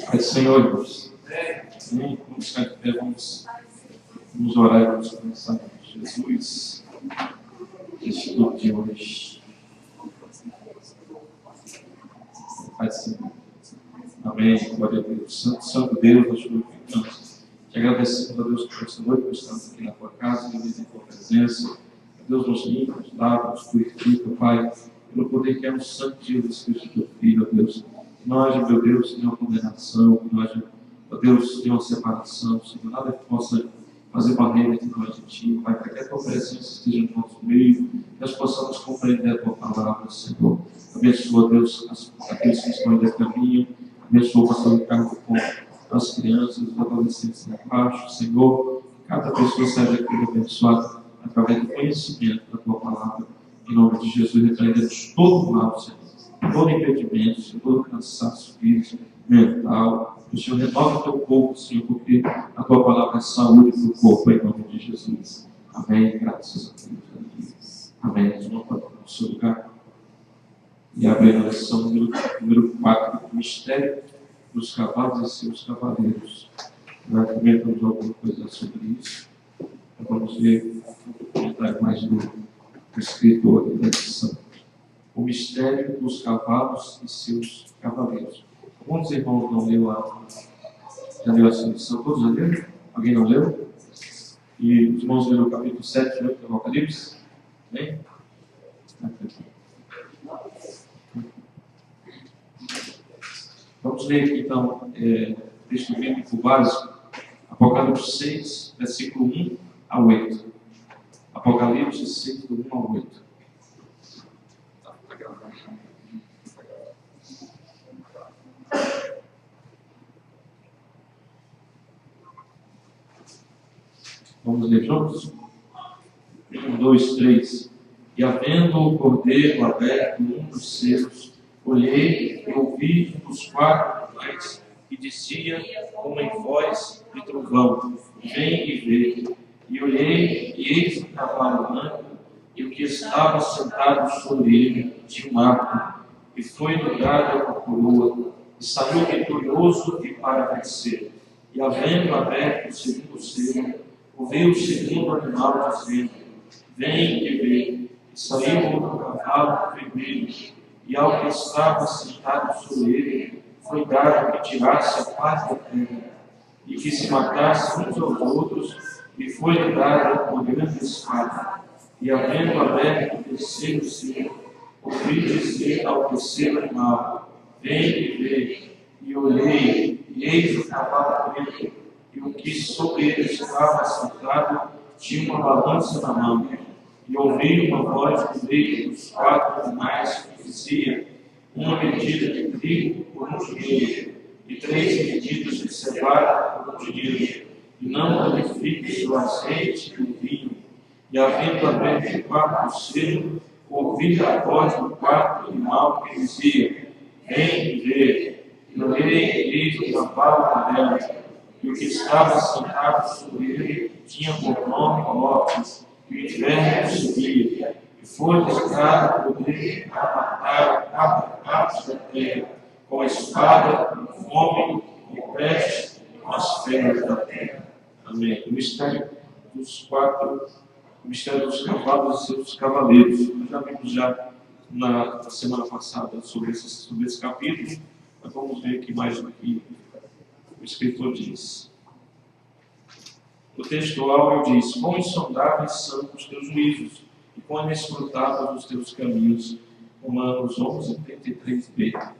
Pai, Senhor Deus, vamos orar e vamos começar. Jesus, este dia de hoje. Pai, Senhor. Amém. Glória a Deus. Santo Deus, nós glorificamos. Te agradecemos, a Deus, por esta noite, por estarmos aqui na tua casa, em tua presença. Deus nos limpa, nos lava, nos purifica, Pai, pelo poder que é no santo dia do Espírito do Filho, ó Deus. Que não haja, meu Deus, nenhuma condenação, que não haja, ó Deus, nenhuma separação, Senhor, nada que possa fazer barreira entre nós e Ti, Pai, para que a tua presença esteja no nosso meio, que nós possamos compreender a tua palavra, Senhor. Abençoa, Deus, aqueles que estão ainda caminho, abençoa o pastor Ricardo com as crianças, os adolescentes lá embaixo, Senhor, que cada pessoa seja aqui abençoada através do conhecimento da tua palavra. Em nome de Jesus, repreendemos todo o mal, Senhor, todo impedimento, Senhor, todo cansaço físico, mental. O Senhor renova o teu corpo, Senhor, porque a tua palavra é saúde para o corpo, em nome de Jesus. Amém. Graças a Deus. Amém. Nós vamos para o seu lugar e abrir a lição número 4, o mistério dos cavalos e seus cavaleiros. Nós comentamos alguma coisa sobre isso. Vamos ver um comentário mais do escritor da lição. O mistério dos cavalos e seus cavaleiros. Quantos irmãos não leu já leu essa lição? Todos já leram? Alguém não leu? E os irmãos leram o capítulo 7 do Apocalipse? Bem? Vamos ler aqui então texto bíblico básico, Apocalipse 6, versículo 1 a 8. Apocalipse 6, do 1 ao 8. Vamos ler juntos? 1, 2, 3. E havendo o cordeiro aberto um dos selos, olhei e ouvi um dos 4 animais que dizia, como em voz de trovão: vem e vê. E olhei, e eis um cavalo branco, e o que estava sentado sobre ele tinha um arco, e foi-lhe dada uma coroa, e saiu vitorioso e para vencer. E havendo aberto o segundo selo, ouvi o segundo animal dizendo: vem e vê. E saiu outro cavalo vermelho, e ao que estava sentado sobre ele foi dado que tirasse a paz da terra, e que se matasse uns aos outros, e foi-lhe dada uma grande espada. E havendo aberto o terceiro selo, ouvi dizer ao terceiro animal: vem e vê. E olhei, e eis o cavalo preto, e o que sobre ele estava sentado tinha uma balança na mão. E ouvi uma voz do meio dos 4 animais que dizia: uma medida de trigo por um dinheiro, e 3 medidas de cevada por um dinheiro, e não danifiques o azeite e o vinho. E havendo aberto o 4º selo, ouvi a voz do 4º animal que dizia: vem e vê. E olhei, e eis o cavalo amarelo, e o que estava sentado sobre ele tinha por nome Morte, e o inferno seguia, e foi-lhes dado poder a matar a partes da terra, com a espada, com fome, e peste, e com as feras da terra. Amém. O mistério dos cavalos e seus cavaleiros. Nós já vimos na semana passada sobre esse capítulo, mas vamos ver aqui mais o que o escritor diz. O textual diz: quão insondáveis são os teus juízos, e quão inescrutáveis os teus caminhos. Romanos 11:33b.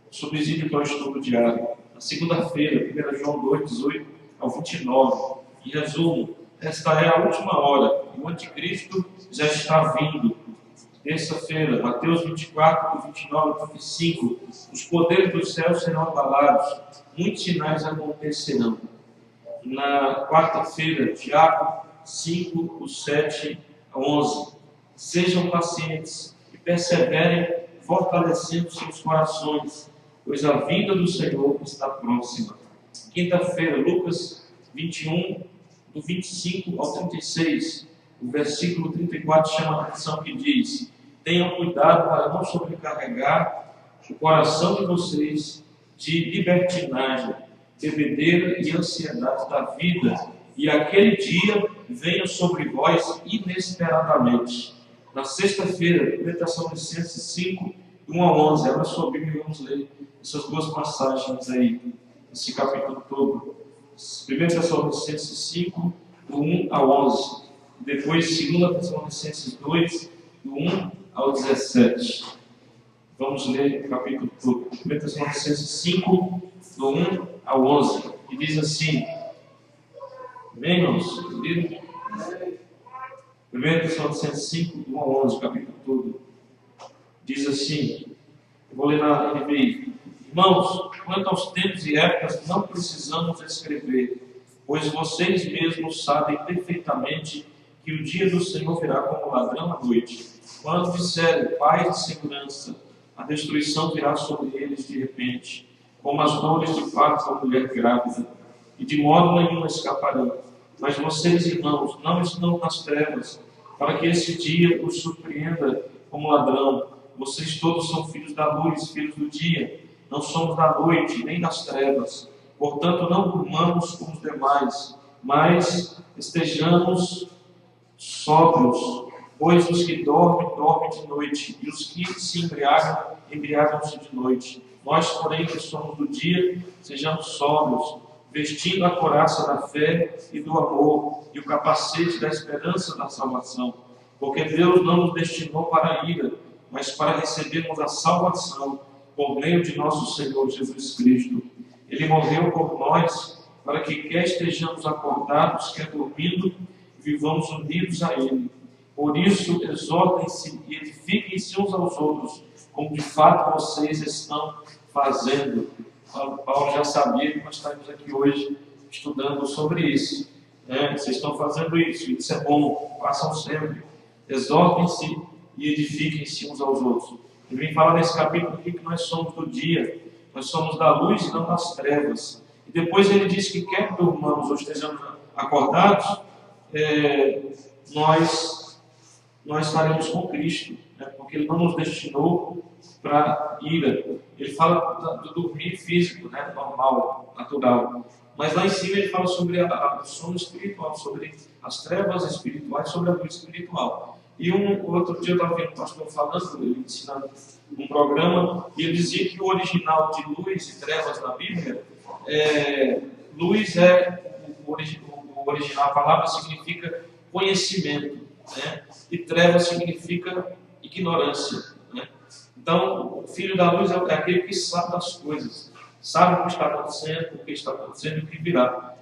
Subsídio para o estudo diário. Na segunda-feira, 1 João 2:18 ao 29. Em resumo, esta é a última hora, e o anticristo já está vindo. Terça-feira, Mateus 24:29 ao 25. Os poderes dos céus serão abalados, muitos sinais acontecerão. Na quarta-feira, Tiago 5:7 a 11. Sejam pacientes e perseverem, fortalecendo seus corações, pois a vinda do Senhor está próxima. Quinta-feira, Lucas 21, do 25 ao 36, o versículo 34 chama a atenção que diz: tenham cuidado para não sobrecarregar o coração de vocês de libertinagem, bebedeira e ansiedade da vida, e aquele dia venha sobre vós inesperadamente. Na sexta-feira, 1 Tessalonicenses 5, 1 a 11, abra sua Bíblia e vamos ler essas duas passagens aí, esse capítulo todo. 1 Tessalonicenses 5, do 1 a 11. Depois, 2 Tessalonicenses 2, do 1 ao 17. Vamos ler o capítulo todo. 1 Tessalonicenses 5, do 1 ao 11. E diz assim: amém, irmãos? 1 Tessalonicenses 5, do 1 ao 11, o capítulo todo. Diz assim, eu vou ler na NVI: irmãos, quanto aos tempos e épocas, não precisamos escrever, pois vocês mesmos sabem perfeitamente que o dia do Senhor virá como ladrão à noite. Quando disserem paz de segurança, a destruição virá sobre eles de repente, como as dores de parto da mulher grávida, e de modo nenhum escaparão. Mas vocês, irmãos, não estão nas trevas, para que esse dia os surpreenda como ladrão. Vocês todos são filhos da luz, filhos do dia. Não somos da noite, nem das trevas. Portanto, não durmamos como os demais, mas estejamos sóbrios, pois os que dormem, dormem de noite, e os que se embriagam, embriagam-se de noite. Nós, porém, que somos do dia, sejamos sóbrios, vestindo a couraça da fé e do amor, e o capacete da esperança da salvação. Porque Deus não nos destinou para a ira, mas para recebermos a salvação por meio de nosso Senhor Jesus Cristo. Ele morreu por nós, para que quer estejamos acordados, quer dormindo, vivamos unidos a Ele. Por isso, exortem-se e edifiquem-se uns aos outros, como de fato vocês estão fazendo. Paulo já sabia que nós estaremos aqui hoje estudando sobre isso. Vocês estão fazendo isso, isso é bom, façam sempre. Exortem-se e edifiquem-se uns aos outros. Ele vem falar nesse capítulo aqui que nós somos do dia, nós somos da luz e não das trevas. E depois ele diz que quer dormamos ou estejamos acordados, nós estaremos com Cristo, porque Ele não nos destinou para ira. Ele fala do dormir físico, normal, natural. Mas lá em cima ele fala sobre o sono espiritual, sobre as trevas espirituais, sobre a luz espiritual. E outro dia eu estava vendo o pastor falando, ele ensinando um programa, e ele dizia que o original de luz e trevas na Bíblia, luz o original, a palavra significa conhecimento, e trevas significa ignorância. Então, o filho da luz é aquele que sabe das coisas, sabe o que está acontecendo, o que está acontecendo e o que virá.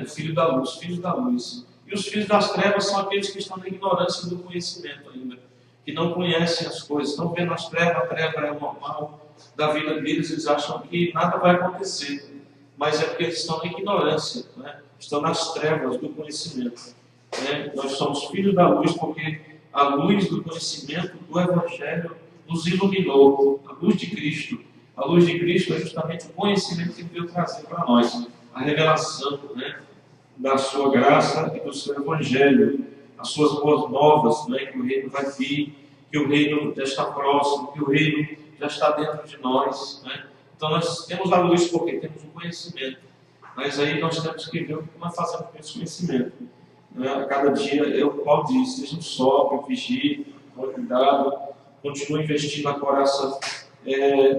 O filho da luz, filhos da luz. E os filhos das trevas são aqueles que estão na ignorância do conhecimento ainda, que não conhecem as coisas, estão vendo as trevas, a treva é o normal da vida deles, eles acham que nada vai acontecer, mas é porque eles estão na ignorância, estão nas trevas do conhecimento. Nós somos filhos da luz porque a luz do conhecimento do Evangelho nos iluminou, a luz de Cristo. A luz de Cristo é justamente o conhecimento que Ele veio trazer para nós, a revelação da sua graça e do seu Evangelho, as suas boas novas, que o reino vai vir, que o reino já está próximo, que o reino já está dentro de nós. Então nós temos a luz porque temos o conhecimento, mas aí nós temos que ver o que nós fazemos com esse conhecimento. A cada dia, Paulo diz, sejam sóbrios, vigiem, tomem cuidado, continue investindo na couraça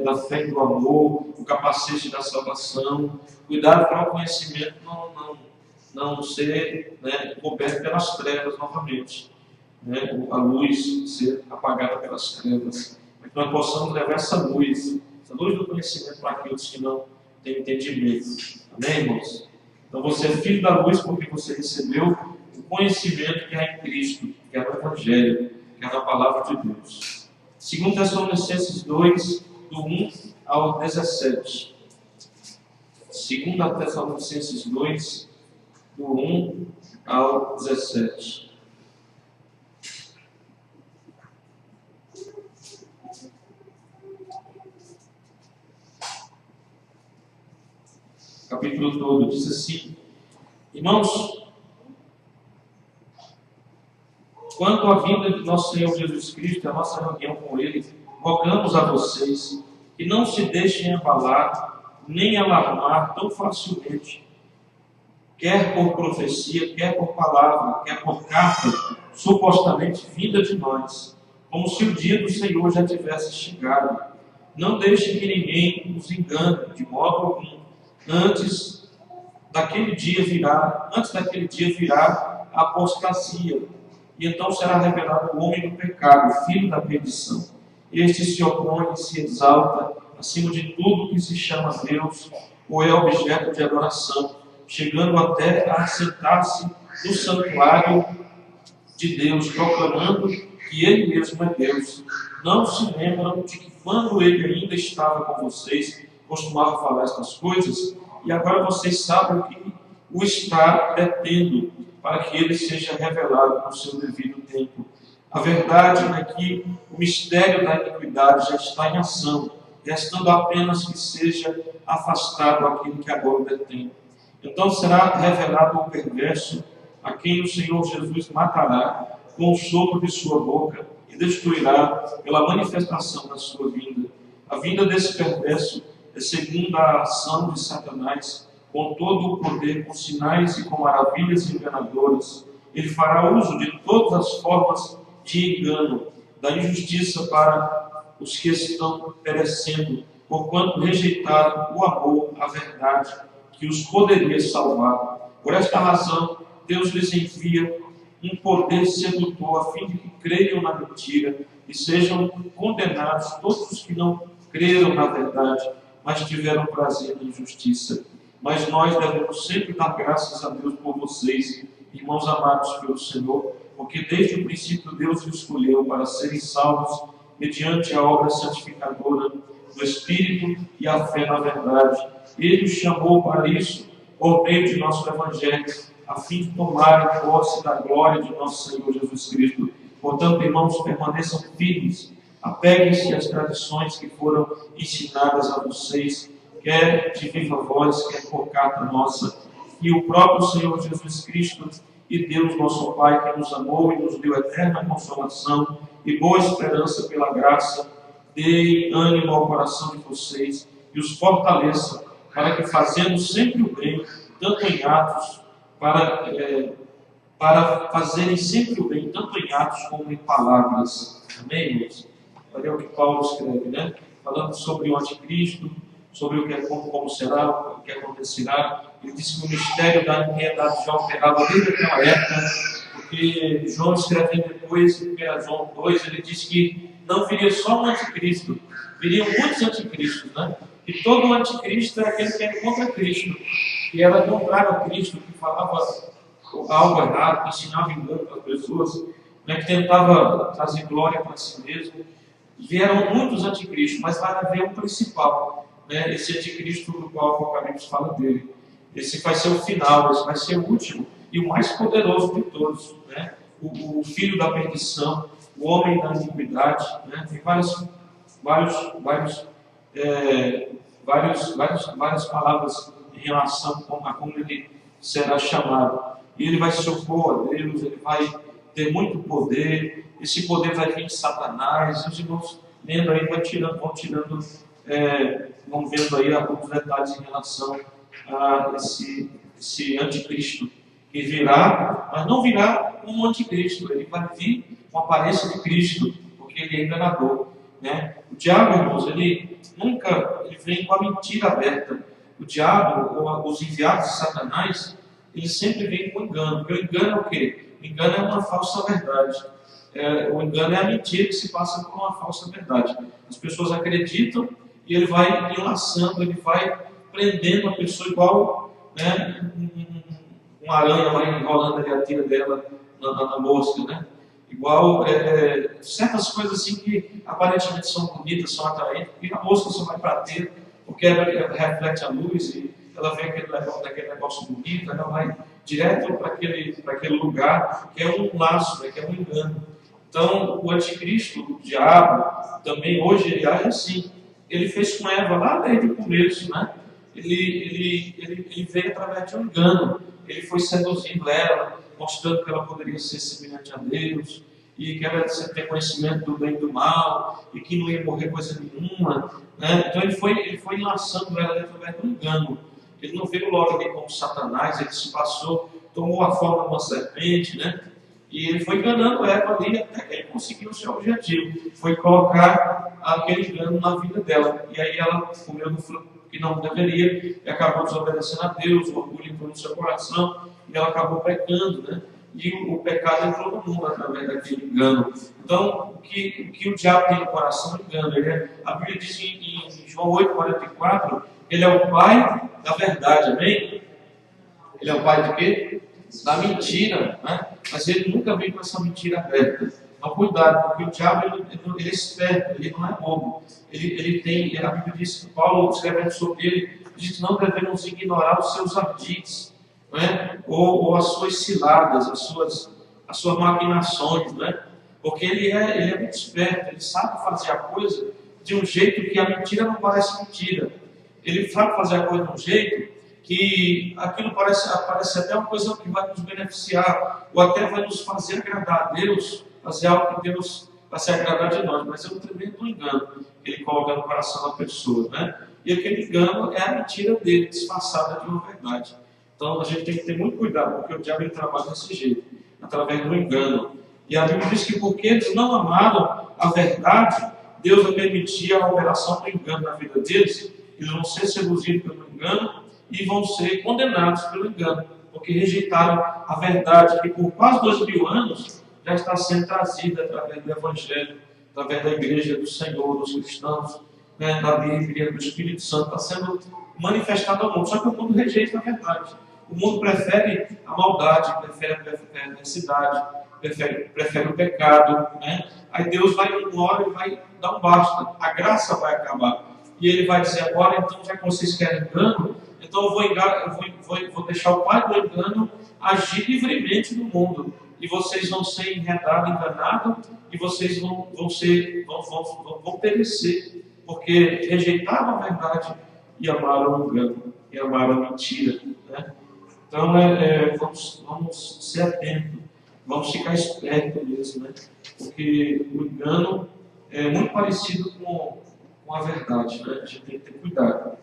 da fé e do amor, o capacete da salvação. Cuidado para o conhecimento não ser coberto pelas trevas novamente. A luz ser apagada pelas trevas. Para que nós possamos levar essa luz do conhecimento para aqueles que não têm entendimento. Amém, irmãos? Então você é filho da luz porque você recebeu o conhecimento que é em Cristo, que é no Evangelho, que é na Palavra de Deus. 2 Tessalonicenses 2, do 1 ao 17. 2 Tessalonicenses 2, do 1 ao 17. Capítulo todo diz assim: irmãos, Quanto à vinda de nosso Senhor Jesus Cristo, a nossa reunião com Ele, rogamos a vocês que não se deixem abalar, nem alarmar tão facilmente, quer por profecia, quer por palavra, quer por carta, supostamente vinda de nós, como se o dia do Senhor já tivesse chegado. Não deixem que ninguém os engane, de modo algum. Antes daquele dia virá a apostasia, e então será revelado o homem do pecado, filho da perdição. Este se opõe e se exalta acima de tudo que se chama Deus ou é objeto de adoração, chegando até a assentar-se no santuário de Deus, proclamando que Ele mesmo é Deus. Não se lembram de que quando Ele ainda estava com vocês, costumava falar estas coisas, e agora vocês sabem que o está detendo, para que Ele seja revelado no seu devido tempo. A verdade é que o mistério da iniquidade já está em ação, restando apenas que seja afastado aquele que agora o detém. Então será revelado o perverso, a quem o Senhor Jesus matará com o sopro de sua boca e destruirá pela manifestação da sua vinda. A vinda desse perverso é segundo a ação de Satanás, com todo o poder, com sinais e com maravilhas enganadoras. Ele fará uso de todas as formas de engano, da injustiça para os que estão perecendo, porquanto rejeitaram o amor, a verdade, que os poderia salvar. Por esta razão, Deus lhes envia um poder sedutor, a fim de que creiam na mentira e sejam condenados todos os que não creram na verdade, mas tiveram prazer na injustiça. Mas nós devemos sempre dar graças a Deus por vocês, irmãos amados pelo Senhor, porque desde o princípio Deus os escolheu para serem salvos mediante a obra santificadora do Espírito e a fé na verdade. Ele os chamou para isso por meio de nosso Evangelho, a fim de tomarem posse da glória de nosso Senhor Jesus Cristo. Portanto, irmãos, permaneçam firmes, apeguem-se às tradições que foram ensinadas a vocês, quer de viva voz, quer por carta nossa, e o próprio Senhor Jesus Cristo e Deus nosso Pai, que nos amou e nos deu eterna consolação e boa esperança pela graça, dê ânimo ao coração de vocês e os fortaleça, para que, fazendo sempre o bem, tanto em atos, para fazerem sempre o bem, tanto em atos como em palavras. Amém, irmãos? Olha o que Paulo escreve, né? Falando sobre o anticristo, sobre o que como será, o que acontecerá. Ele disse que o mistério da iniquidade já operava desde aquela época, porque João escrevendo depois, em 1 João 2, ele disse que não viria só um anticristo, viriam muitos anticristos, né? E todo anticristo é aquele que era contra Cristo, que era contrário a Cristo, que falava algo errado, que ensinava engano para as pessoas, né? Que tentava trazer glória para si mesmo. Vieram muitos anticristos, mas vai haver um principal, né? Esse anticristo do qual o Apocalipse fala dele. Esse vai ser o final, esse vai ser o último e o mais poderoso de todos, né? O filho da perdição, o homem da iniquidade, né? Tem várias palavras em relação a como ele será chamado. E ele vai se opor a Deus, ele vai ter muito poder, esse poder vai vir de Satanás. Os irmãos lendo aí, vão vendo aí alguns detalhes em relação a esse anticristo que virá, mas não virá como anticristo, ele vai vir com a aparência de Cristo, porque ele é enganador, né? O diabo, irmãos, ele vem com a mentira aberta. O diabo, ou os enviados de Satanás, eles sempre vêm com engano. Porque o engano é o quê? O engano é uma falsa verdade. O engano é a mentira que se passa por uma falsa verdade. As pessoas acreditam e ele vai enlaçando, ele vai prendendo a pessoa igual, né, uma aranha vai enrolando ali a tira dela na mosca, né? Igual certas coisas assim que aparentemente são bonitas, são atraentes, porque a mosca só vai para dentro, porque ela reflete a luz e ela vê aquele negócio bonito, ela vai direto para aquele lugar, que é um laço, né, que é um engano. Então, o anticristo, o diabo, também hoje ele age assim. Ele fez com Eva lá desde o começo, né? Ele veio através de um engano. Ele foi seduzindo ela, mostrando que ela poderia ser semelhante a Deus, e que ela ia ter conhecimento do bem e do mal, e que não ia morrer coisa nenhuma, né? Então ele foi enlaçando ela através do engano. Ele não veio logo ali como Satanás, ele se passou, tomou a forma de uma serpente, né? E ele foi enganando Eva ali até que ele conseguiu o seu objetivo. Foi colocar aquele engano na vida dela. E aí ela comeu do fruto que não deveria, e acabou desobedecendo a Deus, o orgulho entrou no seu coração, e ela acabou pecando, né? E o pecado entrou no mundo através daquele engano. Então, o que o diabo tem no coração é engano. A Bíblia diz em João 8,44, ele é o pai da verdade, amém? Ele é o pai de quê? Da mentira, né? Mas ele nunca vem com essa mentira aberta. Então, cuidado, porque o diabo ele é esperto, ele não é bobo. Ele tem, a Bíblia diz que Paulo, escrevendo sobre ele, diz que não devemos ignorar os seus ardis, né? ou as suas ciladas, as suas maquinações, né? Porque ele é muito esperto, ele sabe fazer a coisa de um jeito que a mentira não parece mentira. Ele sabe fazer a coisa de um jeito que aquilo parece até uma coisa que vai nos beneficiar, ou até vai nos fazer agradar a Deus, fazer algo que Deus vai se agradar de nós, mas é um tremendo engano que ele coloca no coração da pessoa, né? E aquele engano é a mentira dele, disfarçada de uma verdade. Então a gente tem que ter muito cuidado, porque o diabo ele trabalha desse jeito, através do engano. E a Bíblia diz que porque eles não amaram a verdade, Deus vai permitir a operação do engano na vida deles, eles vão ser seduzidos pelo engano, e vão ser condenados pelo engano, porque rejeitaram a verdade que por quase 2000 anos já está sendo trazida através do Evangelho, através da Igreja do Senhor, dos cristãos, né, da Bíblia, do Espírito Santo, está sendo manifestado ao mundo. Só que o mundo rejeita a verdade. O mundo prefere a maldade, prefere a perversidade, prefere o pecado, né? Aí Deus vai, uma hora, ele vai dar um basta, a graça vai acabar. E ele vai dizer agora, então, já que vocês querem engano, então eu vou deixar o pai do engano agir livremente no mundo. E vocês vão ser enredados, enganados, e vocês vão perecer, porque rejeitaram a verdade e amaram o engano, e amaram a mentira, né? Então, vamos ser atentos, vamos ficar espertos mesmo, né? Porque o engano é muito parecido com a verdade, né? A gente tem que ter cuidado.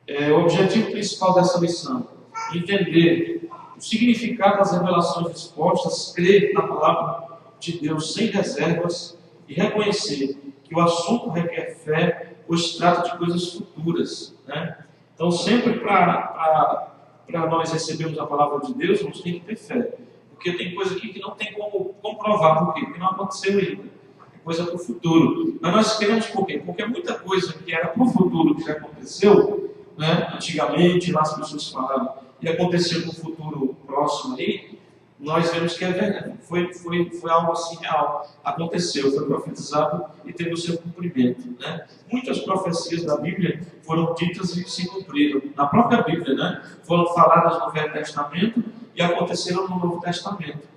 O objetivo principal dessa lição é entender o significado das revelações expostas, crer na palavra de Deus sem reservas e reconhecer que o assunto requer fé, pois trata de coisas futuras, né? Então, sempre para nós recebermos a palavra de Deus, nós temos que ter fé. Porque tem coisa aqui que não tem como comprovar. Por quê? Porque não aconteceu ainda. É coisa para o futuro. Mas nós queremos por quê? Porque muita coisa que era para o futuro que já aconteceu, né, antigamente, lá as pessoas falavam, e aconteceu no futuro próximo aí, nós vemos que é verdade. Foi algo assim real. Aconteceu, foi profetizado e teve o seu cumprimento, né? Muitas profecias da Bíblia foram ditas e se cumpriram. Na própria Bíblia, né? Foram faladas no Velho Testamento e aconteceram no Novo Testamento.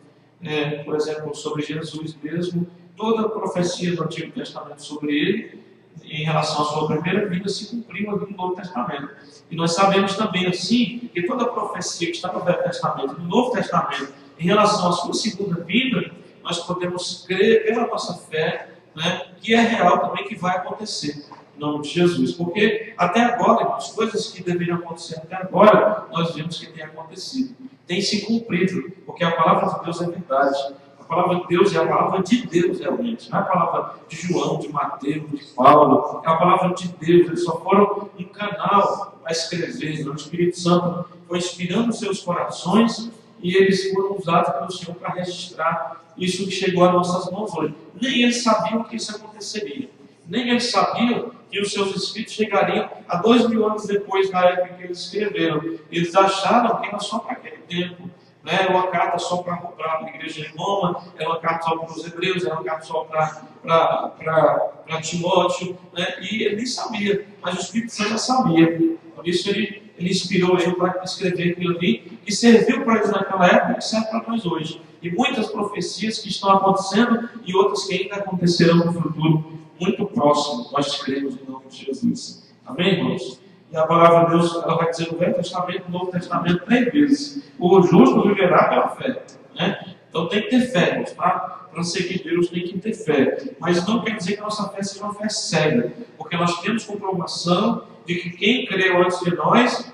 Por exemplo, sobre Jesus mesmo, toda a profecia do Antigo Testamento sobre ele, em relação à sua primeira vida, se cumpriu no Novo Testamento. E nós sabemos também, assim, que toda a profecia que está no Velho Testamento e no Novo Testamento, em relação à sua segunda vida, nós podemos crer pela nossa fé, né, que é real também, que vai acontecer, em nome de Jesus. Porque até agora, as coisas que deveriam acontecer até agora, nós vemos que tem acontecido. Tem se cumprido, porque a palavra de Deus é verdade. A palavra de Deus é a palavra de Deus realmente. Não é a palavra de João, de Mateus, de Paulo. É a palavra de Deus. Eles só foram um canal para escrever. O Espírito Santo foi inspirando os seus corações e eles foram usados pelo Senhor para registrar isso que chegou às nossas mãos hoje. Nem eles sabiam que isso aconteceria. Nem eles sabiam que os seus escritos chegariam a 2000 anos depois da época que eles escreveram. Eles acharam que era só para aquele tempo. Era uma carta só para a igreja de Roma, era uma carta só para os hebreus, era uma carta só para Timóteo, né? E ele nem sabia, mas o Espírito Santo já sabia. Por isso ele inspirou ele para escrever aquilo ali, que serviu para eles naquela época e que serve para nós hoje. E muitas profecias que estão acontecendo e outras que ainda acontecerão no futuro muito próximo. Nós cremos em nome de Jesus. Amém, irmãos? E a palavra de Deus, ela vai dizer no Velho Testamento e no Novo Testamento 3 vezes. O justo viverá pela fé. Né? Então tem que ter fé, irmãos, para seguir Deus tem que ter fé. Mas não quer dizer que a nossa fé seja uma fé cega. Porque nós temos comprovação de que quem creu antes de nós,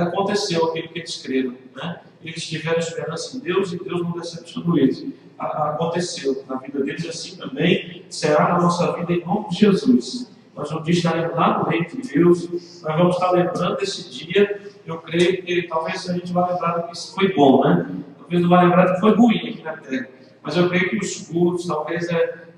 aconteceu aquilo que eles creram. Né? Eles tiveram esperança em Deus e Deus não decepcionou eles. Aconteceu na vida deles, assim também será na nossa vida em nome de Jesus. Nós um dia estaremos lá no reino de Deus, nós vamos estar lembrando desse dia. Eu creio que talvez a gente vá lembrar que isso foi bom, né? Talvez não vá lembrar que foi ruim aqui na terra. Mas eu creio que os cultos, talvez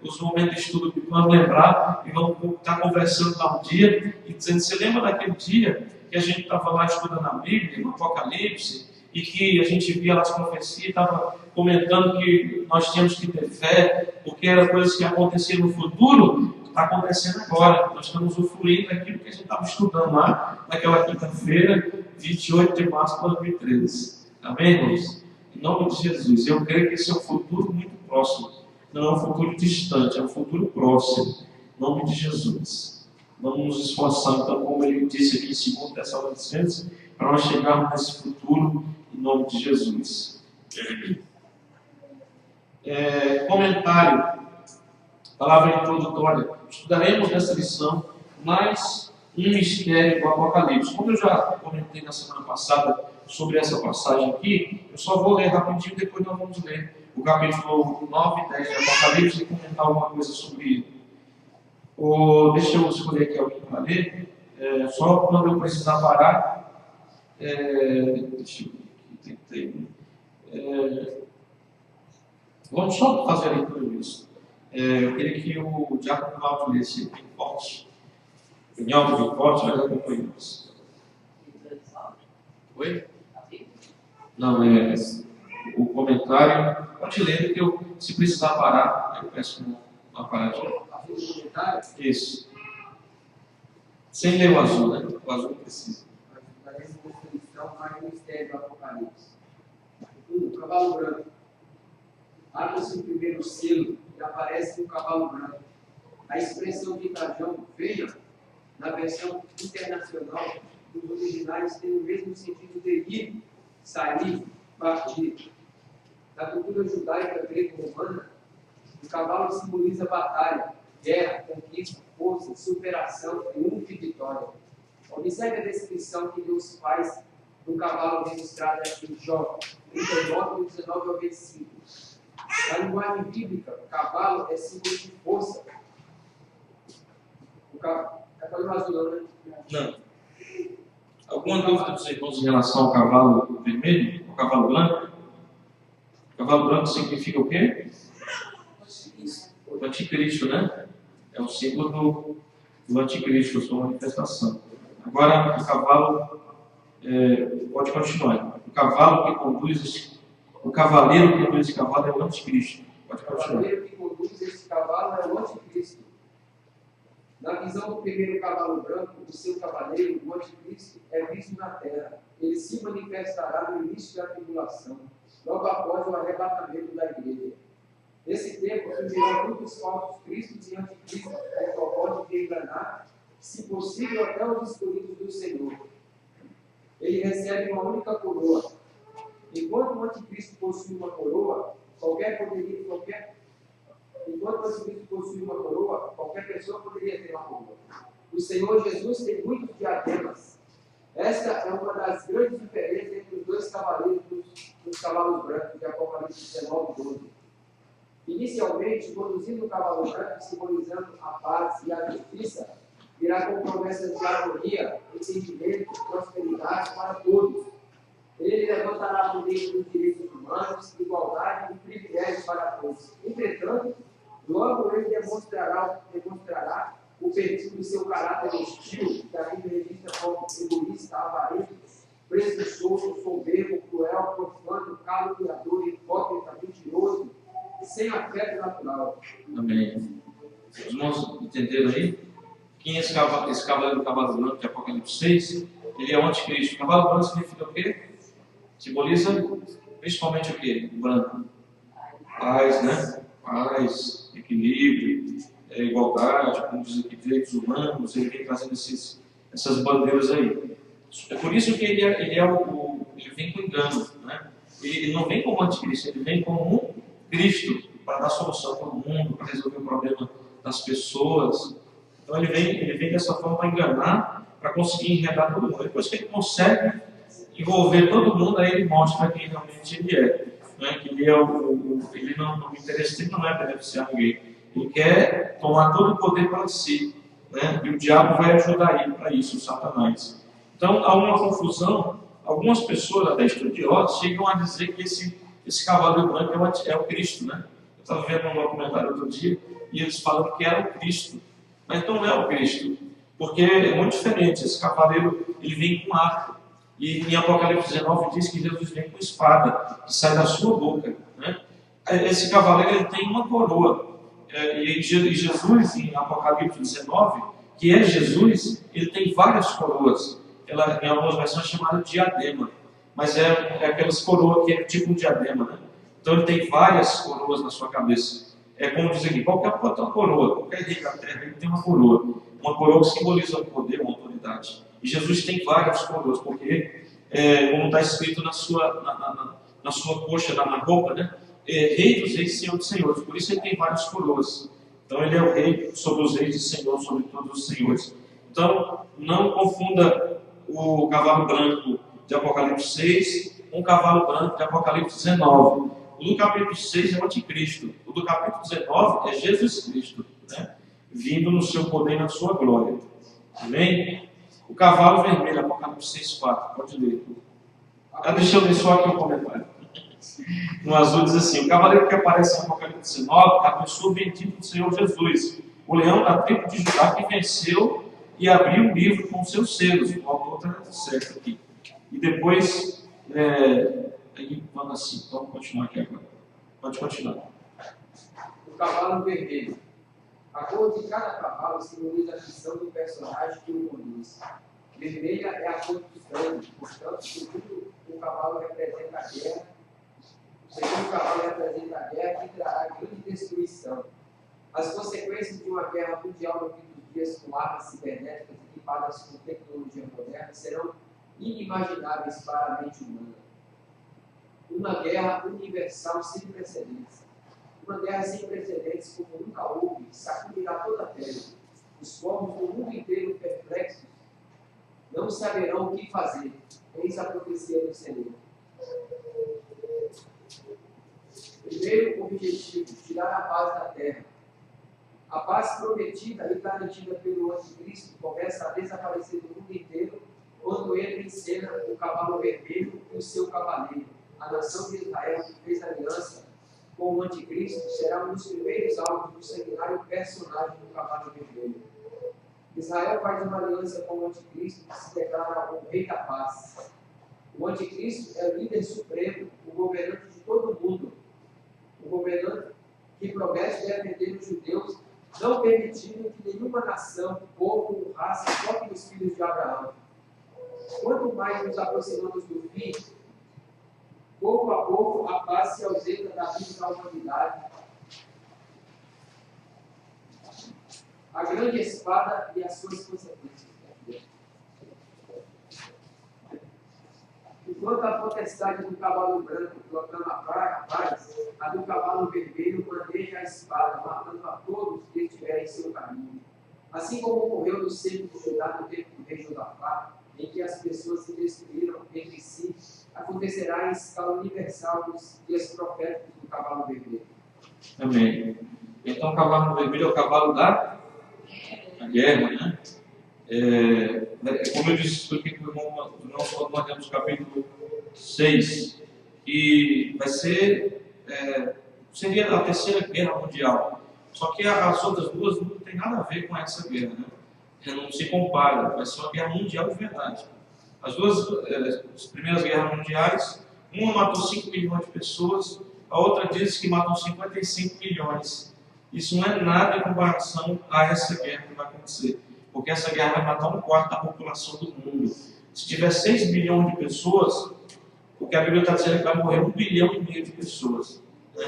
os momentos de estudo que vamos lembrar e vamos estar conversando lá um dia e dizendo: você lembra daquele dia que a gente estava lá estudando a Bíblia, no Apocalipse, e que a gente via lá as profecias e estava comentando que nós tínhamos que ter fé, porque eram coisas que aconteciam no futuro, está acontecendo agora. Nós estamos usufruindo daquilo que a gente estava estudando lá naquela quinta-feira, 28 de março de 2013. Amém, irmãos? Em nome de Jesus. Eu creio que esse é um futuro muito próximo. Não é um futuro distante, é um futuro próximo. Em nome de Jesus. Vamos nos esforçar, então, como ele disse aqui em 2 Tessalonicenses, para nós chegarmos nesse futuro em nome de Jesus. Comentário, palavra introdutória. Estudaremos nessa lição mais um mistério do Apocalipse. Como eu já comentei na semana passada sobre essa passagem aqui, eu só vou ler rapidinho, depois nós vamos ler o capítulo 9 e 10 do Apocalipse e comentar alguma coisa sobre ele. Deixa eu escolher aqui alguém para ler, só quando eu precisar parar. Deixa eu ver aqui, vamos só fazer a leitura disso. Eu queria que o Diácono Cláudio lesse bem forte. Em alto, bem forte, mas acompanhamos. Oi? Não, o comentário. Pode ler, porque se precisar parar, eu peço uma paradinha. Isso. Sem ler o azul, né? O azul não precisa. Parece uma descrição mais mistério do Apocalipse. O cavalo branco. Abre-se o primeiro selo e aparece um cavalo branco. A expressão de Trajão, venha, na versão internacional dos originais, tem o mesmo sentido de ir, sair, partir. Na cultura judaica greco-romana, o cavalo simboliza batalha, guerra, conquista, força, superação, triunfo e vitória. Observe a descrição que Deus faz do cavalo registrado aqui em Jó, 39, 19 ao 25. Na linguagem bíblica, o cavalo é símbolo de força. É para azul, né? Não. Alguma dúvida dos irmãos em relação ao cavalo vermelho? Ao cavalo branco? O cavalo branco significa o quê? O anticristo, né? É o símbolo do anticristo, sua manifestação. Agora, o cavalo, pode continuar. O cavalo que conduz, o cavaleiro que conduz esse cavalo é o anticristo. Pode continuar. O cavaleiro que conduz esse cavalo é o anticristo. Na visão do primeiro cavalo branco, o seu cavaleiro, o anticristo, é visto na terra. Ele se manifestará no início da tribulação, logo após o arrebatamento da igreja. Nesse tempo, surgirão muitos falsos cristos e anticristos, com o propósito de enganar, se possível, até os escolhidos do Senhor. Ele recebe uma única coroa. Enquanto o anticristo possui uma coroa, qualquer pessoa poderia ter uma coroa. O Senhor Jesus tem muitos diademas. Esta é uma das grandes diferenças entre os dois cavaleiros dos cavalos brancos de Apocalipse 19, 12. Inicialmente, conduzindo o cavalo branco, simbolizando a paz e a justiça, virá com promessas de harmonia, entendimento e prosperidade para todos. Ele levantará o direito dos direitos humanos, igualdade e privilégios para todos. Entretanto, logo ele demonstrará o perfil do seu caráter hostil, que a Bíblia registra como egoísta, avarento, presunçoso, soberbo, cruel, profano, caluniador, hipócrita, mentiroso, sem afeto natural. Amém. Os irmãos entenderam aí? Quem é esse cavaleiro do cavalo branco de Apocalipse 6? Ele é o anticristo. O cavalo branco significa o quê? Simboliza principalmente o quê? O branco. Paz, né? Paz, equilíbrio, igualdade, como diz aqui, direitos humanos. Ele vem trazendo essas bandeiras aí. É por isso que ele vem com engano, né? Ele não vem como anticristo, ele vem como um Cristo para dar solução para o mundo, para resolver o problema das pessoas. Então ele vem dessa forma para enganar, para conseguir enredar todo mundo. Depois que ele consegue envolver todo mundo, aí ele mostra quem realmente ele é. Né? Que ele não interessa dele não é beneficiar ninguém. Ele quer tomar todo o poder para si. Né? E o diabo vai ajudar ele para isso, o Satanás. Então há uma confusão. Algumas pessoas, até estudiosas, chegam a dizer que esse cavaleiro branco é o Cristo. Né? Eu estava vendo um documentário outro dia e eles falam que era o Cristo. Mas não é o Cristo, porque é muito diferente. Esse cavaleiro ele vem com arco. E em Apocalipse 19 diz que Jesus vem com espada, que sai da sua boca. Né? Esse cavaleiro ele tem uma coroa. E Jesus, em Apocalipse 19, que é Jesus, ele tem várias coroas. Ela, em algumas versões, é chamada de diadema. Mas é aquelas coroas que é tipo um diadema. Né? Então ele tem várias coroas na sua cabeça. É como diz aqui, qualquer coroa, qualquer rei da terra, ele tem uma coroa. Uma coroa que simboliza o poder, uma autoridade. E Jesus tem várias coroas, porque, como está escrito na sua coxa, na roupa, né? Rei dos reis e Senhor dos senhores. Por isso ele tem várias coroas. Então ele é o rei sobre os reis e Senhor sobre todos os senhores. Então, não confunda o cavalo branco de Apocalipse 6 com o cavalo branco de Apocalipse 19. O do capítulo 6 é o anticristo. O do capítulo 19 é Jesus Cristo, né? Vindo no seu poder e na sua glória. Amém? O cavalo vermelho, Apocalipse 6,4. Pode ler. Deixa eu ler só aqui um comentário. No azul diz assim: o cavaleiro que aparece em Apocalipse 19 abençoa o bendito do Senhor Jesus, o leão da tribo de Judá que venceu e abriu o livro com seus selos. O autor está certo aqui. E depois, aí vamos assim, vamos continuar aqui agora. Pode continuar. O cavalo vermelho. A cor de cada cavalo simboliza a missão do personagem que o conduz. Vermelha é a cor do sangue, portanto, segundo o cavalo representa a guerra. O segundo cavalo representa a guerra que trará grande destruição. As consequências de uma guerra mundial no fim dos dias com armas cibernéticas equipadas com tecnologia moderna serão inimagináveis para a mente humana. Uma guerra universal sem precedentes. Uma guerra sem precedentes como nunca houve, sacudirá toda a terra. Os povos do mundo inteiro perplexos não saberão o que fazer. Eis a profecia do Senhor. Primeiro objetivo, tirar a paz da terra. A paz prometida e garantida pelo anticristo começa a desaparecer do mundo inteiro quando entra em cena o cavalo vermelho e o seu cavaleiro. A nação de Israel, que fez aliança com o anticristo, será um dos primeiros alvos do sanguinário personagem do cavalo vermelho. Israel faz uma aliança com o anticristo que se declara o rei da paz. O anticristo é o líder supremo, o governante de todo o mundo. O governante que promete defender os judeus, não permitindo que nenhuma nação, povo ou raça toque nos filhos de Abraão. Quanto mais nos aproximamos do fim, pouco a pouco a paz se ausenta da vida da humanidade. A grande espada e as suas consequências. Enquanto a potestade do cavalo branco proclama a paz, a do cavalo vermelho maneja a espada, matando a todos que estiverem em seu caminho. Assim como ocorreu no centro de Judá no tempo do rei Josafá, em que as pessoas se destruíram entre si, acontecerá em escala universal nos dias proféticos do cavalo vermelho. Amém. Então o cavalo vermelho é o cavalo da guerra, né? Como eu disse aqui para o irmão, nós temos o capítulo 6, que vai ser, seria a terceira guerra mundial. Só que as outras duas não tem nada a ver com essa guerra, né? Não se compara, vai ser uma guerra mundial de verdade. As primeiras guerras mundiais, uma matou 5 milhões de pessoas, a outra diz que matou 55 milhões. Isso não é nada em comparação a essa guerra que vai acontecer, porque essa guerra vai matar 1/4 da população do mundo. Se tiver 6 bilhões de pessoas, o que a Bíblia está dizendo é que vai morrer 1,5 bilhão de pessoas, né,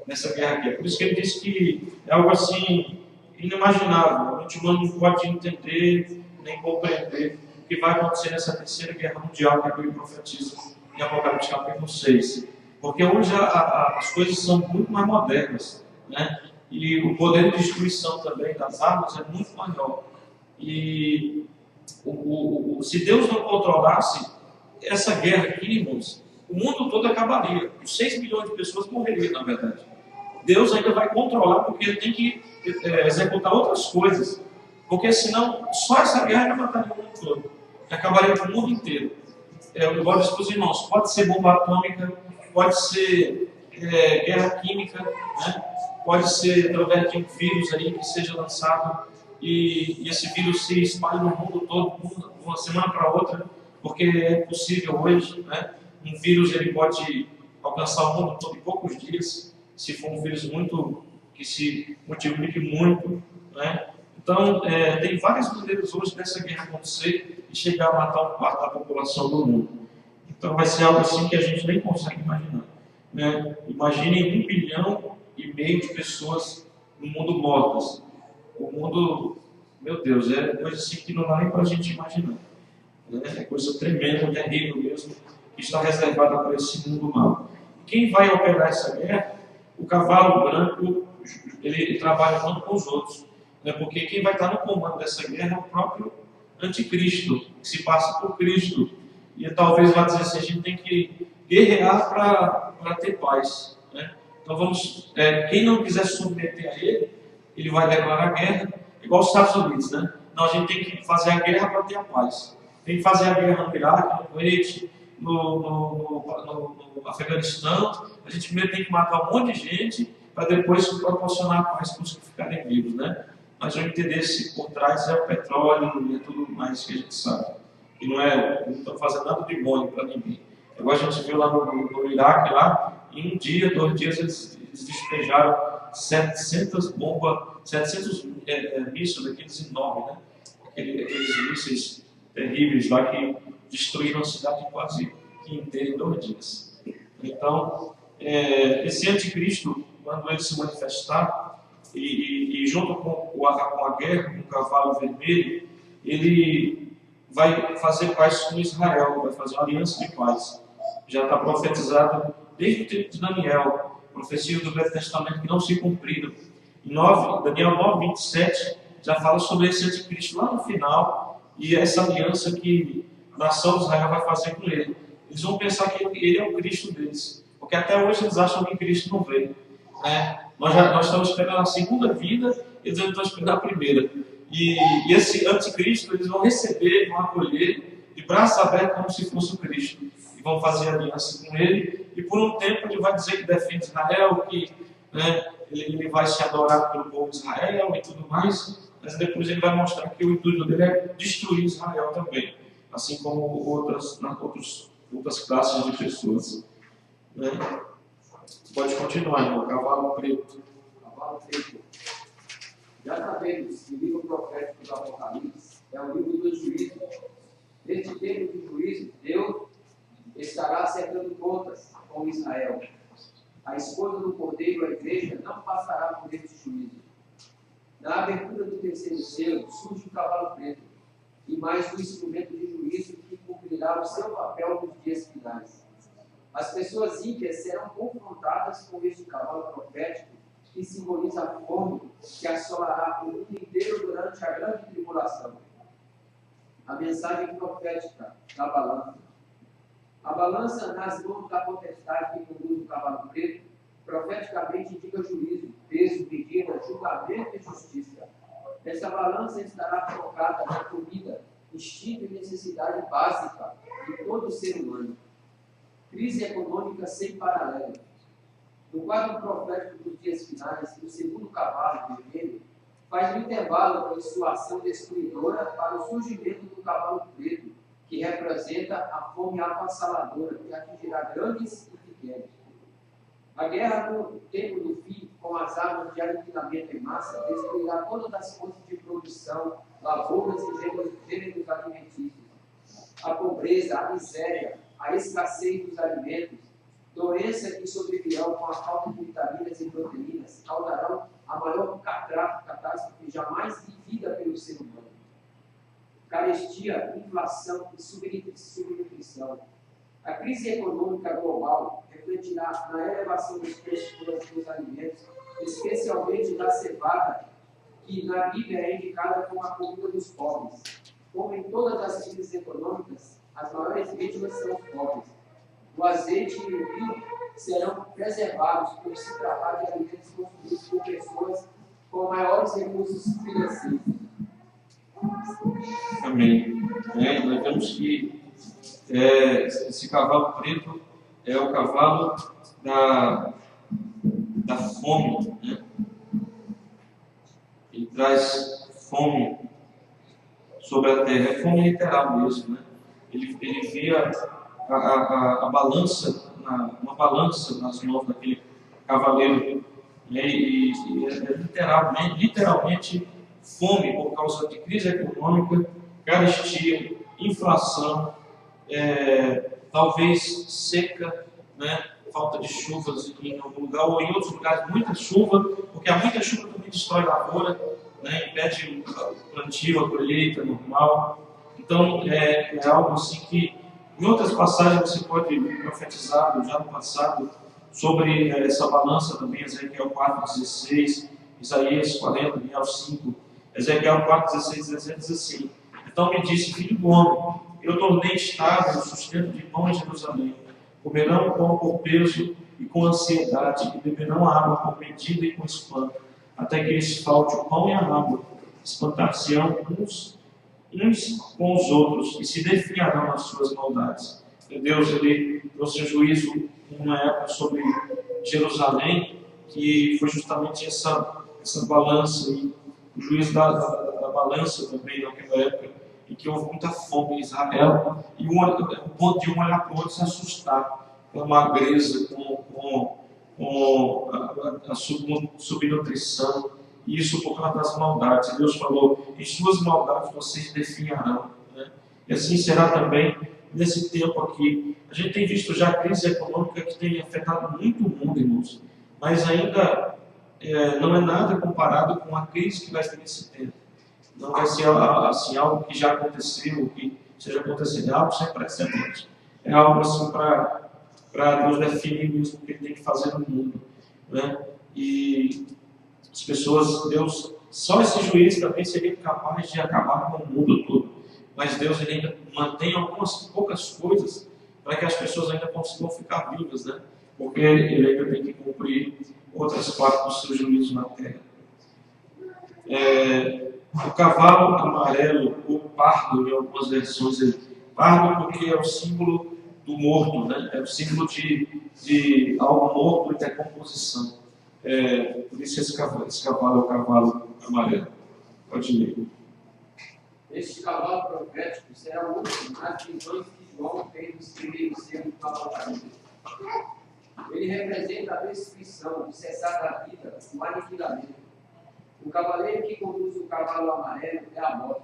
nessa guerra aqui. É por isso que ele diz que é algo assim inimaginável. O humano não pode entender, nem compreender o que vai acontecer nessa terceira guerra mundial que a Bíblia profetiza em Apocalipse capítulo 6. Porque hoje as coisas são muito mais modernas, né? E o poder de destruição também das armas é muito maior. E se Deus não controlasse essa guerra aqui, irmãos, o mundo todo acabaria. Os 6 milhões de pessoas morreriam, na verdade. Deus ainda vai controlar porque ele tem que executar outras coisas. Porque senão, só essa guerra já mataria o mundo todo. Acabaria com o mundo inteiro. Eu gosto para os irmãos, pode ser bomba atômica, pode ser guerra química, né? Pode ser através de um vírus aí que seja lançado e esse vírus se espalhe no mundo todo, de uma semana para outra, porque é possível hoje, né? Um vírus ele pode alcançar o mundo todo em poucos dias, se for um vírus que se multiplique muito, né? Então, tem várias maneiras hoje dessa guerra acontecer e chegar a matar um quarto da população do mundo. Então, vai ser algo assim que a gente nem consegue imaginar, né? Imaginem 1,5 bilhão de pessoas no mundo mortas. O mundo, meu Deus, é coisa assim que não dá nem para a gente imaginar. É coisa tremenda, terrível mesmo, que está reservada para esse mundo mal. Quem vai operar essa guerra? O cavalo branco, ele trabalha junto com os outros. Né? Porque quem vai estar no comando dessa guerra é o próprio anticristo, que se passa por Cristo. E talvez vá dizer assim, a gente tem que guerrear para ter paz. Né? Então quem não quiser submeter a ele vai declarar guerra, igual os Estados Unidos, né? Não, a gente tem que fazer a guerra para ter a paz. Tem que fazer a guerra no Iraque, no Kuwait, no Afeganistão. A gente primeiro tem que matar um monte de gente para depois proporcionar a paz para os que ficarem vivos, né? Mas o interesse por trás é o petróleo e é tudo mais que a gente sabe. E não estão fazendo nada de bom para ninguém. Agora a gente viu lá no Iraque, em um dia, 2 dias, eles despejaram 700 bombas, 700 mísseis daqueles enormes, né? Aqueles mísseis terríveis lá que destruíram a cidade quase que inteira em 2 dias. Então, esse anticristo, quando ele se manifestar, e junto com a guerra, com o cavalo vermelho, ele vai fazer paz com Israel, vai fazer uma aliança de paz. Já está profetizado desde o tempo de Daniel, profecia do Velho Testamento que não se cumpriram. Daniel 9, 27, já fala sobre esse anticristo lá no final, e essa aliança que a nação de Israel vai fazer com ele. Eles vão pensar que ele é o Cristo deles, porque até hoje eles acham que Cristo não veio. Nós estamos esperando a segunda vida, eles estão esperando a primeira. E esse anticristo, eles vão receber, vão acolher, de braço aberto como se fosse o Cristo. E vão fazer aliança com ele, e por um tempo ele vai dizer que defende Israel, que ele vai se adorar pelo povo de Israel e tudo mais, mas depois ele vai mostrar que o intuito dele é destruir Israel também, assim como outras classes de pessoas. Né? Pode continuar, irmão. Cavalo preto. Cavalo preto. Já sabemos que o livro profético do Apocalipse é o livro do juízo. Neste tempo de juízo, Deus estará acertando contas com Israel. A esposa do Cordeiro, a igreja, não passará por este juízo. Na abertura do terceiro selo, surge o cavalo preto, e mais um instrumento de juízo que cumprirá o seu papel nos dias finais. As pessoas ímpias serão confrontadas com este cavalo profético, que simboliza a fome que assolará o mundo inteiro durante a grande tribulação. A mensagem profética da balança. A balança nas mãos da potestade que conduz o cavalo preto, profeticamente indica juízo, peso, medida, julgamento e justiça. Essa balança estará focada na comida, instinto e necessidade básica de todo ser humano. Crise econômica sem paralelo. No quadro profético dos dias finais, o segundo cavalo vermelho faz um intervalo em sua ação destruidora para o surgimento do cavalo preto, que representa a fome avassaladora que atingirá grandes e pequenos. A guerra no tempo do fim, com as armas de aniquilamento em massa, destruirá todas as fontes de produção, lavouras e gêneros alimentícios. A pobreza, a miséria, a escassez dos alimentos, doenças que sobrevirão com a falta de vitaminas e proteínas, caudarão a maior catástrofe jamais vivida pelo ser humano. carestia, inflação e subnutrição. A crise econômica global refletirá na elevação dos preços dos alimentos, especialmente da cevada, que na Bíblia é indicada como a comida dos pobres. Como em todas as crises econômicas, as maiores vítimas são os pobres. O azeite e o vinho serão preservados por se tratar de alimentos consumidos por pessoas com maiores recursos financeiros. Amém. Nós vemos que esse cavalo preto é o cavalo da fome, né? Ele traz fome sobre a terra, é fome literal mesmo, né? Ele via a balança, uma balança nas mãos daquele cavaleiro, né? E é literalmente fome por causa de crise econômica, carestia, inflação, talvez seca, né? Falta de chuvas em algum lugar, ou em outros lugares muita chuva, porque há muita chuva também destrói a lavoura, né? Impede o plantio, a colheita normal. Então é algo assim que em outras passagens você pode ver profetizado já no passado sobre essa balança também, Ezequiel 4,16, Isaías 40, Daniel 5, Ezequiel 4,16 diz assim: então me disse, filho do homem, eu tornei estável o sustento de pão em Jerusalém. Comerão pão por peso e com ansiedade, e beberão água por medida e com espanto, até que lhes falte o pão e a água. Espantar-se-ão uns com os outros e se definharão nas suas maldades. E Deus, ele trouxe juízo numa época sobre Jerusalém, que foi justamente essa balança, e o juízo da balança também naquela época, em que houve muita fome em Israel, e o ponto de um olhar para o outro se assustar com a magreza, com a subnutrição, e isso por causa das maldades. Deus falou: em suas maldades vocês definharão, né? E assim será também nesse tempo aqui. A gente tem visto já a crise econômica que tem afetado muito o mundo, irmãos, mas ainda não é nada comparado com a crise que vai ter nesse tempo. Não vai ser assim, algo que já aconteceu, que seja acontecendo, é algo sem precedentes. É algo assim para Deus definir mesmo o que Ele tem que fazer no mundo, né? E as pessoas, Deus, só esse juiz também seria capaz de acabar com o mundo todo. Mas Deus, ele ainda mantém algumas poucas coisas para que as pessoas ainda consigam ficar vivas, né? Porque ele ainda tem que cumprir outras partes do seu juízo na terra. O cavalo amarelo, ou pardo, em algumas versões, pardo porque é o símbolo do morto, né? É o símbolo de algo morto em decomposição. Por isso esse cavalo é o cavalo amarelo. Pode ler. Este cavalo profético será o último nas visões que João fez nos primeiros selos do Apocalipse. Ele representa a destruição, o cessar da vida, o aniquilamento. O cavaleiro que conduz o cavalo amarelo é a morte.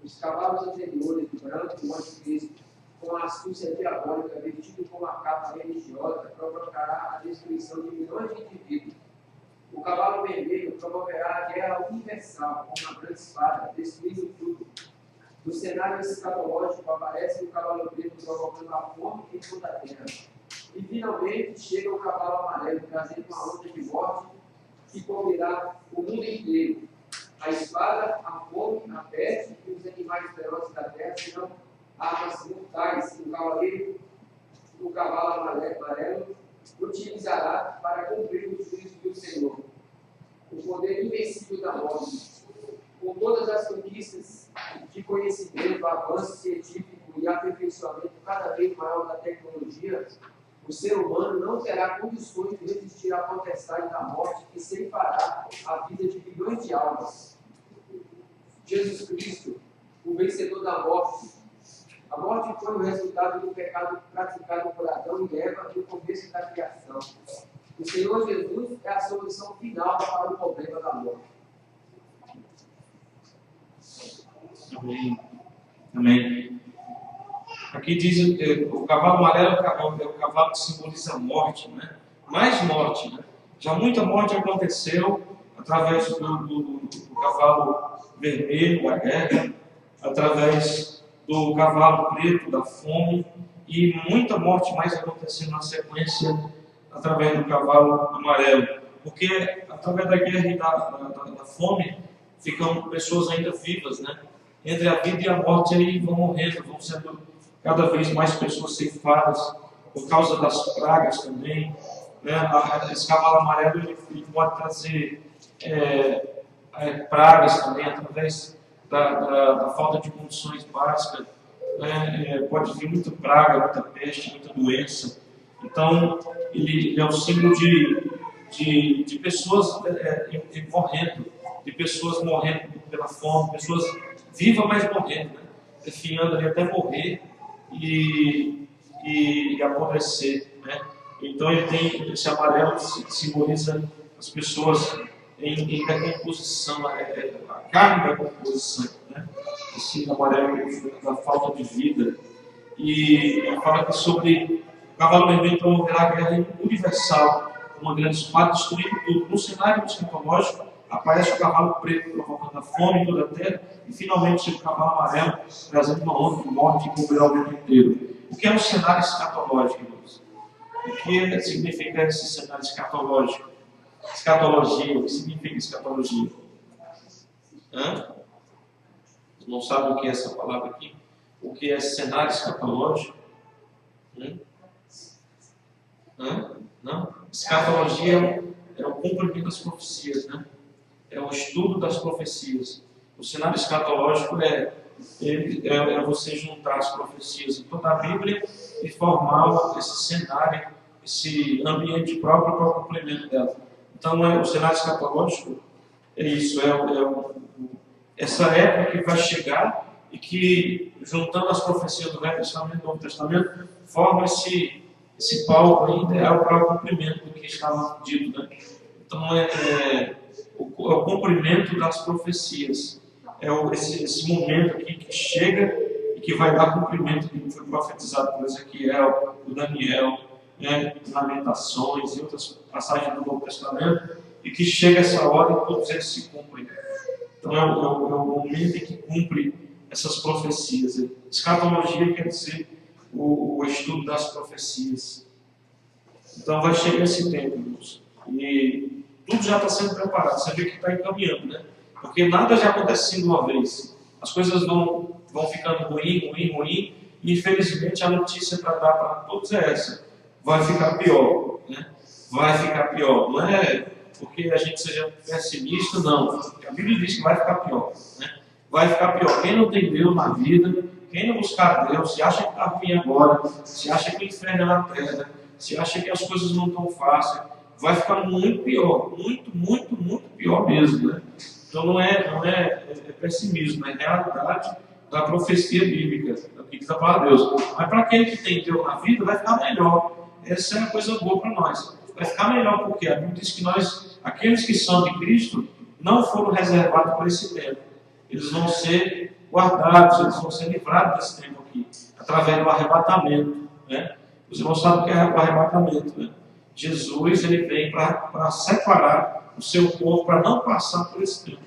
Os cavalos anteriores, do branco e o anticristo, com a astúcia diabólica, vestido com a capa religiosa, provocará a destruição de milhões de indivíduos. O cavalo vermelho promoverá a guerra universal com uma grande espada, destruindo tudo. No cenário escatológico aparece o cavalo preto provocando a fome em toda a terra. E finalmente chega o cavalo amarelo, trazendo uma onda de morte que cobrirá o mundo inteiro. A espada, a fome, a peste e os animais ferozes da terra serão armas mortais. O cavalo amarelo utilizará para cumprir o juízo do Senhor. O poder invencível da morte. Com todas as conquistas de conhecimento, avanço científico e aperfeiçoamento cada vez maior da tecnologia, o ser humano não terá condições de resistir à potestade da morte que ceifará a vida de bilhões de almas. Jesus Cristo, o vencedor da morte. A morte foi o resultado do pecado praticado por Adão e Eva no começo da criação. O Senhor Jesus é a solução final para o problema da morte. Amém. Amém. Aqui diz o cavalo amarelo é o cavalo que simboliza a morte, né? Mais morte, né? Já muita morte aconteceu através do cavalo vermelho, a guerra, através do cavalo preto, da fome, e muita morte mais acontecendo na sequência através do cavalo amarelo. Porque através da guerra e da fome, ficam pessoas ainda vivas, né? Entre a vida e a morte aí vão morrendo, vão sendo cada vez mais pessoas ceifadas, por causa das pragas também, né? Esse cavalo amarelo ele pode trazer pragas também, através da falta de condições básicas, né? Pode vir muita praga, muita peste, muita doença. Então, ele é um símbolo de pessoas morrendo, de pessoas morrendo pela fome, pessoas vivas, mas morrendo, né? Definhando ali até morrer e apodrecer, né? Então ele tem esse amarelo que simboliza as pessoas em decomposição, a carne da decomposição, né? Esse amarelo da falta de vida. E ele fala aqui sobre o cavalo vermelho promoverá a guerra universal, uma grande espada destruindo tudo. No cenário escatológico aparece o cavalo preto provocando a fome em toda a terra, e finalmente o cavalo amarelo trazendo uma onda de morte que cobrirá o mundo inteiro. O que é um cenário escatológico, irmãos? O que significa esse cenário escatológico? Escatologia, o que significa escatologia? Não sabe o que é essa palavra aqui? O que é cenário escatológico? Não? Escatologia é o cumprimento das profecias, né? É o estudo das profecias. O cenário escatológico é você juntar as profecias em toda a Bíblia e formar esse cenário, esse ambiente próprio para o cumprimento dela. Então, o cenário escatológico é isso, essa época que vai chegar e que, juntando as profecias do Velho Testamento e do Novo Testamento, forma esse palco ideal para o cumprimento do que estava dito, né? Então, o cumprimento das profecias. Esse momento aqui que chega e que vai dar cumprimento do que foi profetizado por Ezequiel, por Daniel, né, Lamentações e outras passagens do Novo Testamento, e que chega essa hora e todos eles se cumprem. Então é o momento em que cumpre essas profecias. Escatologia quer dizer o estudo das profecias. Então vai chegar esse tempo, irmãos, e tudo já está sendo preparado. Você vê que está encaminhando, né? Porque nada já acontece assim de uma vez. As coisas vão ficando ruim, e infelizmente a notícia para dar para todos é essa: vai ficar pior, né? Vai ficar pior. Não é porque a gente seja pessimista, não. A Bíblia diz que vai ficar pior, né? Vai ficar pior. Quem não tem Deus na vida, quem não buscar Deus, se acha que está ruim agora, se acha que o inferno é na terra, se acha que as coisas não estão fáceis, vai ficar muito pior, muito pior mesmo, né? Então não é pessimismo, é realidade da profecia bíblica, da palavra de Deus. Mas para aquele que tem Deus na vida, vai ficar melhor. Essa é uma coisa boa para nós. Vai ficar melhor porque a Bíblia diz que aqueles que são de Cristo, não foram reservados para esse tempo. Eles vão ser guardados, eles vão ser livrados desse tempo aqui, através do arrebatamento, né? Os irmãos sabem o que é o arrebatamento, né? Jesus, ele vem para separar o seu povo, para não passar por esse tempo.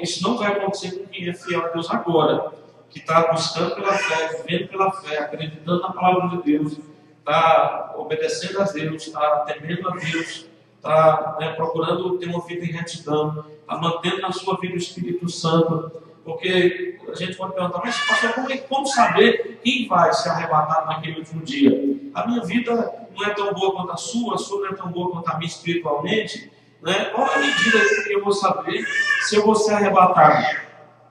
Isso não vai acontecer com quem é fiel a Deus agora, que está buscando pela fé, vivendo pela fé, acreditando na palavra de Deus, está obedecendo a Deus, está temendo a Deus, está procurando ter uma vida em retidão, está mantendo na sua vida o Espírito Santo. Porque a gente pode perguntar, mas pastor, como saber quem vai se arrebatar naquele último dia? A minha vida não é tão boa quanto a sua não é tão boa quanto a minha espiritualmente, né? Qual é a medida que eu vou saber se eu vou ser arrebatado?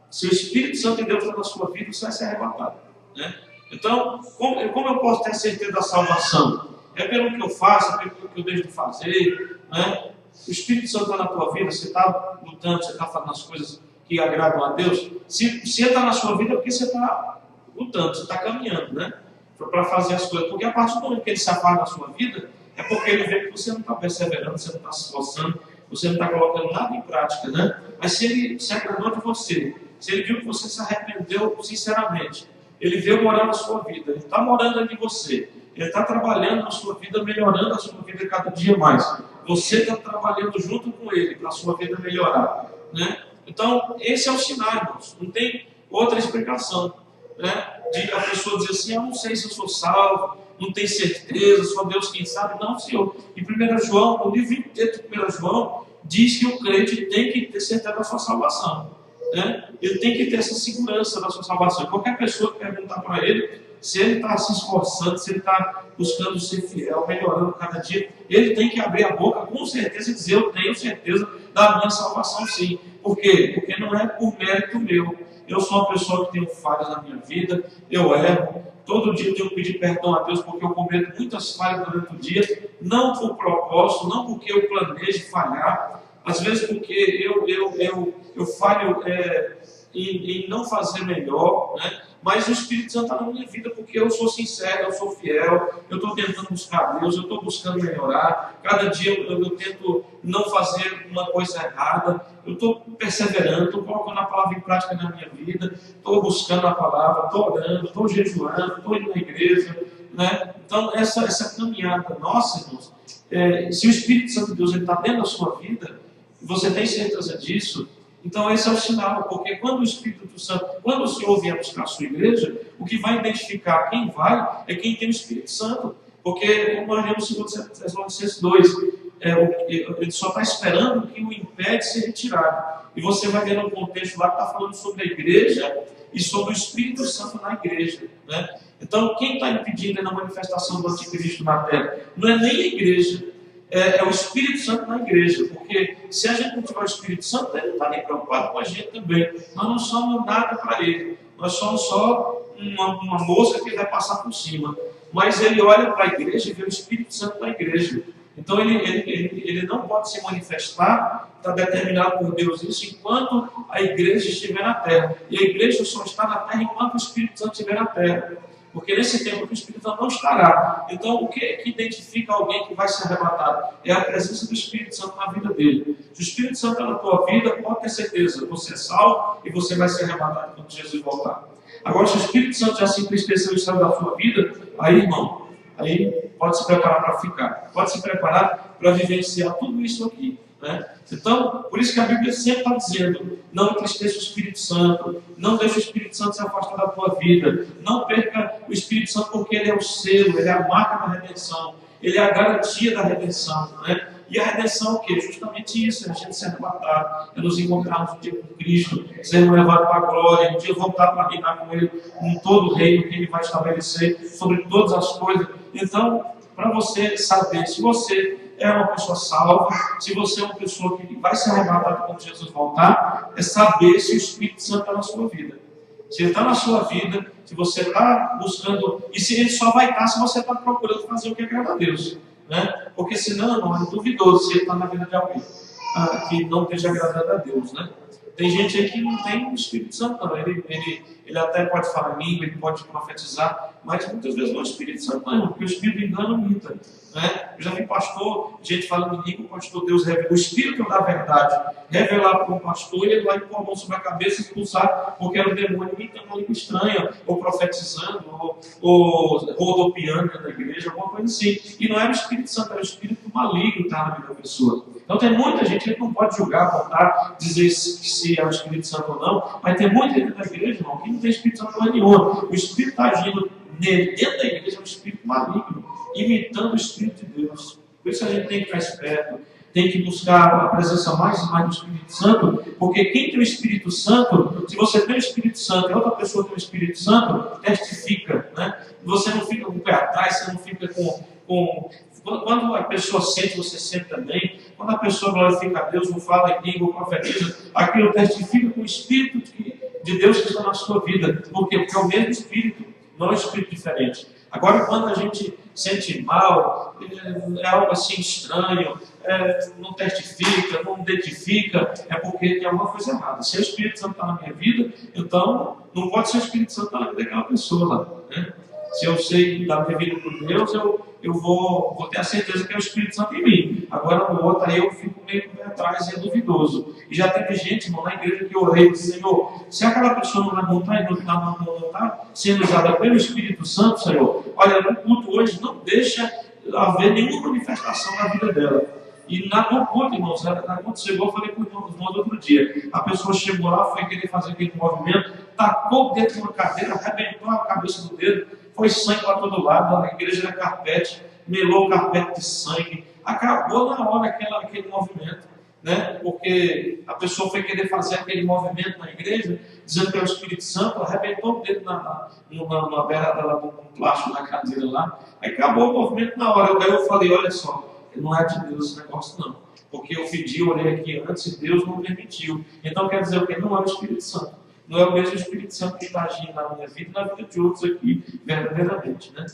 Se o Espírito Santo de Deus está na sua vida, você vai ser arrebatado, né? Então, como eu posso ter a certeza da salvação? É pelo que eu faço, é pelo que eu deixo de fazer, né? O Espírito Santo está na tua vida, você está lutando, você está fazendo as coisas que agradam a Deus. Se ele está na sua vida, é porque você está lutando, você está caminhando, né? Para fazer as coisas. Porque a partir do momento que ele se apaga na sua vida, é porque ele vê que você não está perseverando, você não está se esforçando, você não está colocando nada em prática, né? Mas se ele se agradou de você, se ele viu que você se arrependeu sinceramente, ele veio morar na sua vida, ele está morando ali em você, ele está trabalhando na sua vida, melhorando a sua vida cada dia mais. Você está trabalhando junto com ele para a sua vida melhorar, né? Então, esse é o sinal, irmãos. Não tem outra explicação, né? De a pessoa dizer assim, eu não sei se eu sou salvo, não tenho certeza, só Deus quem sabe. Não, Senhor. Em 1 João, no livro inteiro de 1 João, diz que o crente tem que ter certeza da sua salvação, né? Ele tem que ter essa segurança da sua salvação. Qualquer pessoa que perguntar para ele se ele está se esforçando, se ele está buscando ser fiel, melhorando cada dia, ele tem que abrir a boca com certeza e dizer, eu tenho certeza da minha salvação, sim. Por quê? Porque não é por mérito meu. Eu sou uma pessoa que tenho falhas na minha vida, eu erro, todo dia eu tenho que pedir perdão a Deus porque eu cometo muitas falhas durante o dia, não por propósito, não porque eu planeje falhar, às vezes porque eu falho em não fazer melhor, né? Mas o Espírito Santo está na minha vida porque eu sou sincero, eu sou fiel, eu estou tentando buscar Deus, eu estou buscando melhorar, cada dia eu tento não fazer uma coisa errada, eu estou perseverando, estou colocando a palavra em prática na minha vida, estou buscando a palavra, estou orando, estou jejuando, estou indo na igreja, né? Então essa caminhada nossa, irmãos, se o Espírito Santo de Deus está dentro da sua vida, você tem certeza disso, então esse é o sinal, porque quando o Espírito Santo, quando o Senhor vier buscar a sua igreja, o que vai identificar quem vai é quem tem o Espírito Santo, porque como nós lemos no 2 Tessalonicenses 2, ele só está esperando que o impede ser retirado, e você vai ver no contexto lá que está falando sobre a igreja e sobre o Espírito Santo na igreja, né? Então quem está impedindo a manifestação do anticristo na terra não é nem a igreja, é o Espírito Santo na igreja, porque se a gente não tiver o Espírito Santo, ele não está nem preocupado com a gente também. Nós não somos nada para ele, nós somos só uma mosca que vai passar por cima. Mas ele olha para a igreja e vê o Espírito Santo na igreja. Então ele não pode se manifestar, está determinado por Deus isso, enquanto a igreja estiver na terra. E a igreja só está na terra enquanto o Espírito Santo estiver na terra. Porque nesse tempo o Espírito Santo não estará. Então, o que identifica alguém que vai ser arrebatado? É a presença do Espírito Santo na vida dele. Se o Espírito Santo está na tua vida, pode ter certeza, você é salvo e você vai ser arrebatado quando Jesus voltar. Agora, se o Espírito Santo já se entristeceu e saiu da sua vida, aí, irmão, aí pode se preparar para ficar. Pode se preparar para vivenciar tudo isso aqui, né? Então, por isso que a Bíblia sempre está dizendo, não entristeça o Espírito Santo, não deixe o Espírito Santo se afastar da tua vida, não perca o Espírito Santo porque ele é o selo, ele é a marca da redenção, ele é a garantia da redenção, né? E a redenção é o quê? Justamente isso, é a gente ser arrebatado, é nos encontrarmos um dia com Cristo, sermos levados para a glória, um dia voltar para reinar com Ele, com todo o reino que Ele vai estabelecer sobre todas as coisas. Então, para você saber se você é uma pessoa salva, se você é uma pessoa que vai ser arrebatada quando Jesus voltar, é saber se o Espírito Santo está na sua vida. Se ele está na sua vida, se você está buscando, e se ele só vai estar se você está procurando fazer o que agrada a Deus, né? Porque senão, não, é duvidoso se ele está na vida de alguém que não esteja agradando a Deus, né? Tem gente aí que não tem o Espírito Santo, não. Ele até pode falar língua, ele pode profetizar, mas muitas vezes não é o Espírito Santo, não, porque o Espírito engana muito, né? Eu já vi pastor, gente falando em língua, o pastor Deus revela, o Espírito da verdade, revelar para um pastor e ele vai pôr a mão sobre a cabeça e expulsar qualquer demônio imitando uma língua estranha, ou profetizando, ou rodopiando na igreja, alguma coisa assim. E não era o Espírito Santo, era o Espírito maligno que está na vida da pessoa. Então tem muita gente que não pode julgar, apontar, dizer se é o Espírito Santo ou não, mas tem muita gente da igreja, irmão, que não tem Espírito Santo nenhum. O Espírito está agindo nele, dentro da igreja, é um Espírito maligno, imitando o Espírito de Deus. Por isso a gente tem que ficar esperto, tem que buscar a presença mais e mais do Espírito Santo, porque quem tem o Espírito Santo, se você tem o Espírito Santo e outra pessoa tem o Espírito Santo, testifica, né? Você não fica com o pé atrás, você não fica com... Quando a pessoa sente, você sente também. Quando a pessoa glorifica a Deus, não fala em língua, profetiza, aquilo testifica com o Espírito de Deus que está na sua vida. Por quê? Porque é o mesmo Espírito, não é um Espírito diferente. Agora, quando a gente sente mal, é algo assim estranho, não testifica, não identifica, é porque tem alguma coisa errada. Se o Espírito Santo está na minha vida, então não pode ser o Espírito Santo na vida daquela pessoa lá, né? Se eu sei da minha vida por Deus, eu vou ter a certeza que é o Espírito Santo em mim. Agora no outro aí eu fico meio com o pé atrás e é duvidoso. E já teve gente, irmão, na igreja que eu orei e disse, Senhor, se aquela pessoa não está sendo usada pelo Espírito Santo, Senhor, olha, no culto hoje não deixa haver nenhuma manifestação na vida dela. E no culto, irmãos, quando chegou, eu falei com o irmão outro dia. A pessoa chegou lá, foi querer fazer aquele movimento, tacou o dedo numa cadeira, arrebentou a cabeça do dedo, foi sangue para todo lado, a igreja era carpete, melou o carpete de sangue, acabou na hora aquele movimento, né? Porque a pessoa foi querer fazer aquele movimento na igreja, dizendo que é o Espírito Santo, arrebentou o dedo na beirada lá do plástico da cadeira lá, aí acabou o movimento na hora. Aí eu falei, olha só, não é de Deus esse negócio não, porque eu pedi, orei aqui antes e Deus não permitiu. Então quer dizer o que? Não é o Espírito Santo, não é o mesmo Espírito Santo que está agindo na minha vida e na vida de outros aqui, verdadeiramente, né?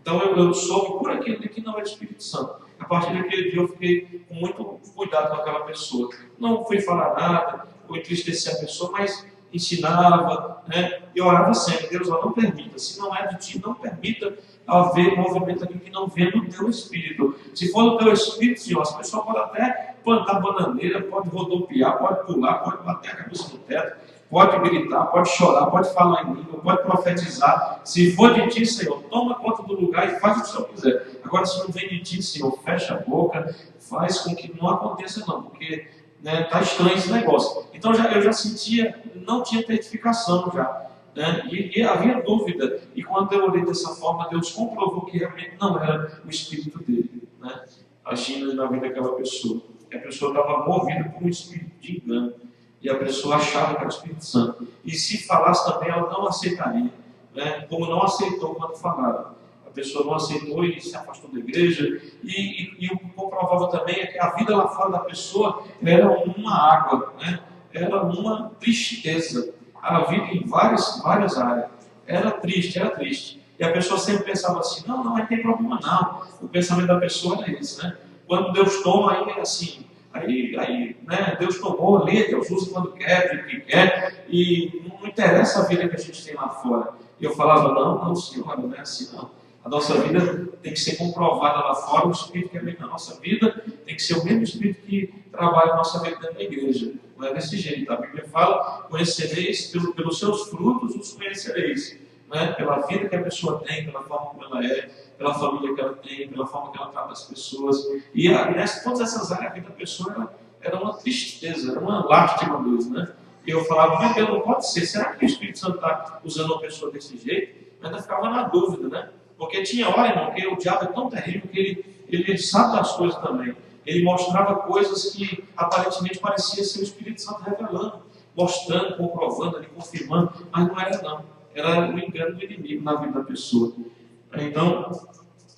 Então eu soube por aquilo que não é Espírito Santo. A partir daquele dia eu fiquei com muito cuidado com aquela pessoa. Não fui falar nada, ou entristecer a pessoa, mas ensinava, né? E orava sempre, Deus, não permita, se não é de ti, não permita haver movimento aqui que não venha do teu Espírito. Se for do teu Espírito, Senhor, as pessoas podem até plantar bananeira, pode rodopiar, pode pular, pode bater a cabeça no teto, pode gritar, pode chorar, pode falar em língua, pode profetizar. Se for de ti, Senhor, toma conta do lugar e faz o que o Senhor quiser. Agora, se não vem de ti, Senhor, fecha a boca, faz com que não aconteça não, porque está estranho esse negócio. Então eu já sentia, não tinha testificação já, né? E havia dúvida. E quando eu orei dessa forma, Deus comprovou que realmente não era o Espírito dele, né, agindo na vida daquela pessoa. E a pessoa estava movida por um espírito de engano. E a pessoa achava que era o Espírito Santo. E se falasse também, ela não aceitaria, né? Como não aceitou quando falaram. A pessoa não aceitou e se afastou da igreja. E o que comprovava também é que a vida lá fora da pessoa era uma água, né? Era uma tristeza. A vida em várias áreas. Era triste. E a pessoa sempre pensava assim, não tem problema não. O pensamento da pessoa era esse, né? Quando Deus toma, aí é assim... Aí, né, Deus tomou, Deus usa quando quer, o que quer, e não interessa a vida que a gente tem lá fora. E eu falava, não, Senhor, não é assim não. A nossa vida tem que ser comprovada lá fora, o Espírito que habita na nossa vida tem que ser o mesmo Espírito que trabalha a nossa vida dentro da igreja. Não é desse jeito. A Bíblia fala, conhecereis, pelos seus frutos os conhecereis. Né? Pela vida que a pessoa tem, pela forma como ela é, pela família que ela tem, pela forma que ela trata as pessoas. E todas essas áreas, a vida da pessoa era uma tristeza, era uma lástima mesmo, né? E eu falava, mas Deus, não pode ser. Será que o Espírito Santo está usando uma pessoa desse jeito? Eu ainda ficava na dúvida, né? Porque tinha hora, irmão, que o diabo é tão terrível que ele sabe das coisas também. Ele mostrava coisas que aparentemente parecia ser o Espírito Santo revelando, mostrando, comprovando, ali, confirmando, mas não era não. Era o engano do inimigo na vida da pessoa. Então,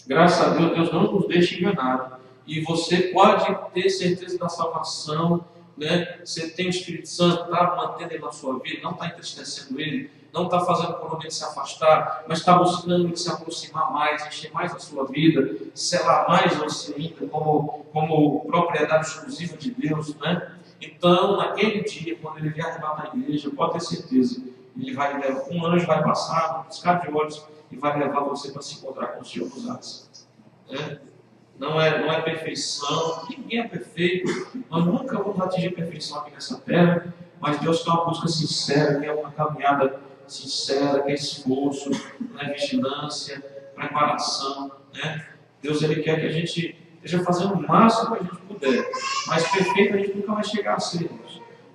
graças a Deus, Deus não nos deixa enganados. E você pode ter certeza da salvação, né? Você tem o Espírito Santo, está mantendo ele na sua vida, não está entristecendo ele, não está fazendo por onde ele se afastar, mas está buscando ele se aproximar mais, encher mais a sua vida, selar mais você ainda como propriedade exclusiva de Deus, né? Então, naquele dia, quando ele vier arrebatar a igreja, pode ter certeza, um anjo vai passar, um piscar de olhos, e vai levar você para se encontrar com o Senhor nos ares. Né? Não é perfeição, ninguém é perfeito, nós nunca vamos atingir perfeição aqui nessa terra, mas Deus quer uma busca sincera, quer uma caminhada sincera, quer esforço, né? Vigilância, preparação. Né? Deus ele quer que a gente esteja fazendo o máximo que a gente puder, mas perfeito a gente nunca vai chegar a ser.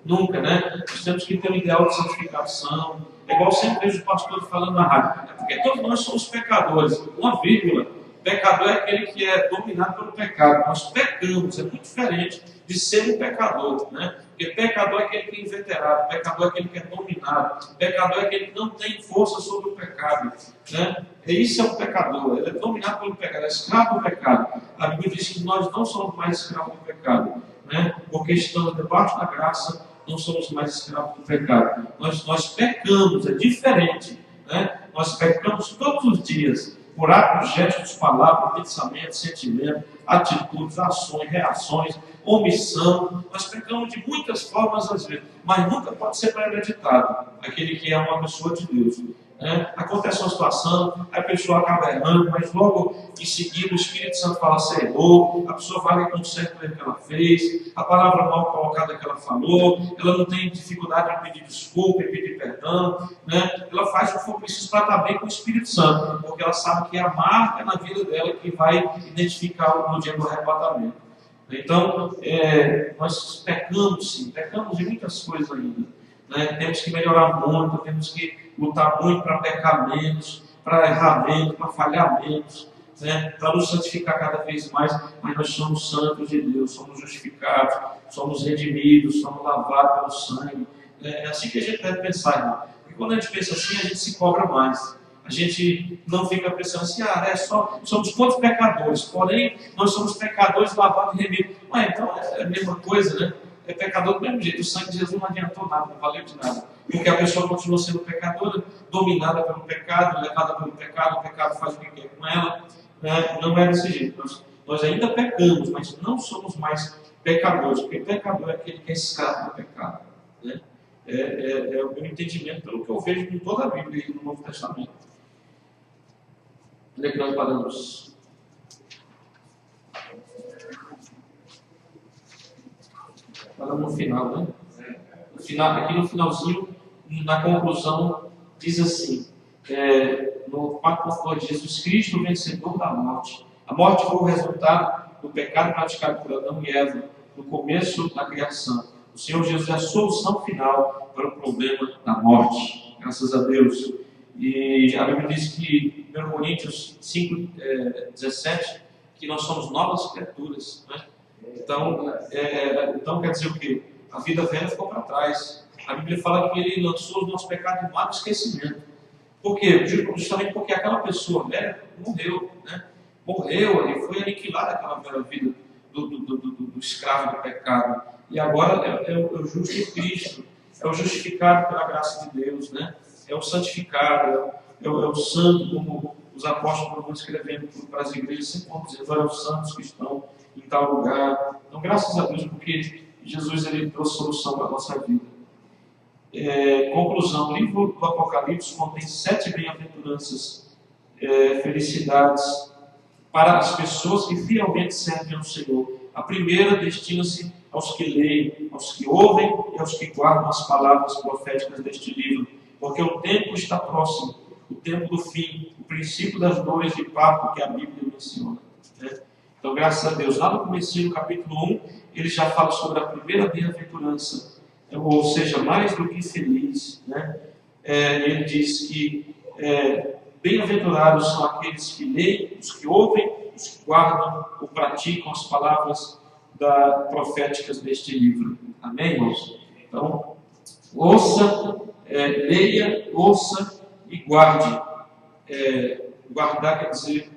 Nunca, né? Nós temos que ter um ideal de santificação. É igual sempre vejo o pastor falando na rádio. É porque todos nós somos pecadores. Uma vírgula. Pecador é aquele que é dominado pelo pecado. Nós pecamos. É muito diferente de ser um pecador, né? Porque pecador é aquele que é inveterado. Pecador é aquele que é dominado. Pecador é aquele que não tem força sobre o pecado, né? E isso é um pecador. Ele é dominado pelo pecado. É escravo do pecado. A Bíblia diz que nós não somos mais escravos do pecado, né? Porque estamos debaixo da graça, não somos mais escravos do pecado. Nós pecamos, é diferente, né? Nós pecamos todos os dias, por atos, gestos, palavras, pensamentos, sentimentos, atitudes, ações, reações, omissão. Nós pecamos de muitas formas às vezes, mas nunca pode ser premeditado, aquele que é uma pessoa de Deus. Acontece uma situação, a pessoa acaba errando, mas logo em seguida o Espírito Santo fala, você errou, a pessoa vai e conserta o que ela fez, a palavra mal colocada que ela falou, ela não tem dificuldade em pedir desculpa, em pedir perdão, né? Ela faz o que for preciso para estar bem com o Espírito Santo, porque ela sabe que é a marca na vida dela que vai identificar no dia do arrebatamento. Então, nós pecamos sim, pecamos em muitas coisas ainda. Né? Temos que melhorar muito, temos que lutar muito para pecar menos, para errar menos, para falhar menos, né? Para nos santificar cada vez mais, mas nós somos santos de Deus, somos justificados, somos redimidos, somos lavados pelo sangue. É assim que a gente deve pensar, irmão. Porque quando a gente pensa assim, a gente se cobra mais. A gente não fica pensando assim, somos todos pecadores, porém nós somos pecadores lavados e remidos. Então é a mesma coisa, né? É pecador do mesmo jeito. O sangue de Jesus não adiantou nada, não valeu de nada. Porque a pessoa continua sendo pecadora, dominada pelo pecado, levada pelo pecado, o pecado faz o que quer com ela. Né? Não é desse jeito. Nós ainda pecamos, mas não somos mais pecadores, porque pecador é aquele que é escravo do pecado. Né? É o meu entendimento, pelo que eu vejo em toda a Bíblia e no Novo Testamento. Onde é que nós paramos? Paramos no final, né? Aqui no finalzinho, na conclusão, diz assim, no 4.2, Jesus Cristo, o vencedor da morte. A morte foi o resultado do pecado praticado por Adão e Eva no começo da criação. O Senhor Jesus é a solução final para o problema da morte. Graças a Deus. E a Bíblia diz que, em 1 Coríntios 5:17, que nós somos novas criaturas. Né? Então quer dizer o quê? A vida velha ficou para trás. A Bíblia fala que Ele lançou os nossos pecados no mar do esquecimento. Por quê? Justamente porque aquela pessoa velha morreu. Né? Morreu e foi aniquilada aquela velha vida do escravo do pecado. E agora é o justo Cristo. É o justificado pela graça de Deus. Né? É o santificado, é o santo, como os apóstolos vão escrevendo para as igrejas, sempre vão dizendo, olha, os santos que estão em tal lugar. Então, graças a Deus, porque Jesus ele trouxe solução para a nossa vida. Conclusão, o livro do Apocalipse contém 7 bem-aventuranças, felicidades para as pessoas que fielmente servem ao Senhor. A primeira destina-se aos que leem, aos que ouvem e aos que guardam as palavras proféticas deste livro. Porque o tempo está próximo, o tempo do fim, o princípio das dores de parto que a Bíblia menciona. Né? Então, graças a Deus, lá no começo do capítulo 1, ele já fala sobre a primeira bem-aventurança, ou seja, mais do que feliz. Né? Ele diz que bem-aventurados são aqueles que leem, os que ouvem, os que guardam ou praticam as palavras proféticas deste livro. Amém, irmãos? Então, leia, ouça e guarde. Guardar quer dizer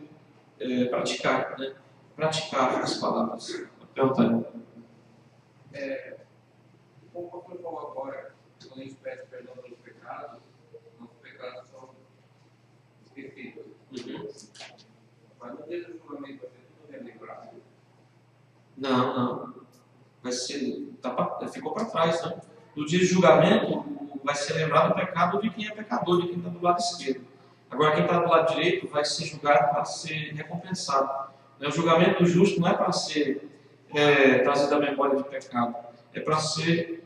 praticar, né? Praticar as palavras. Como o pastor falou agora, quando a gente pede perdão pelos pecados, nossos pecados são esquecidos. Mas no dia do julgamento vai ser tudo relembrado? Não. Vai ser, ficou para trás, né? No dia de julgamento, vai ser lembrado o pecado de quem é pecador, de quem está do lado esquerdo. Agora, quem está do lado direito vai ser julgado para ser recompensado. O julgamento justo não é para ser trazido à memória de pecado, é para ser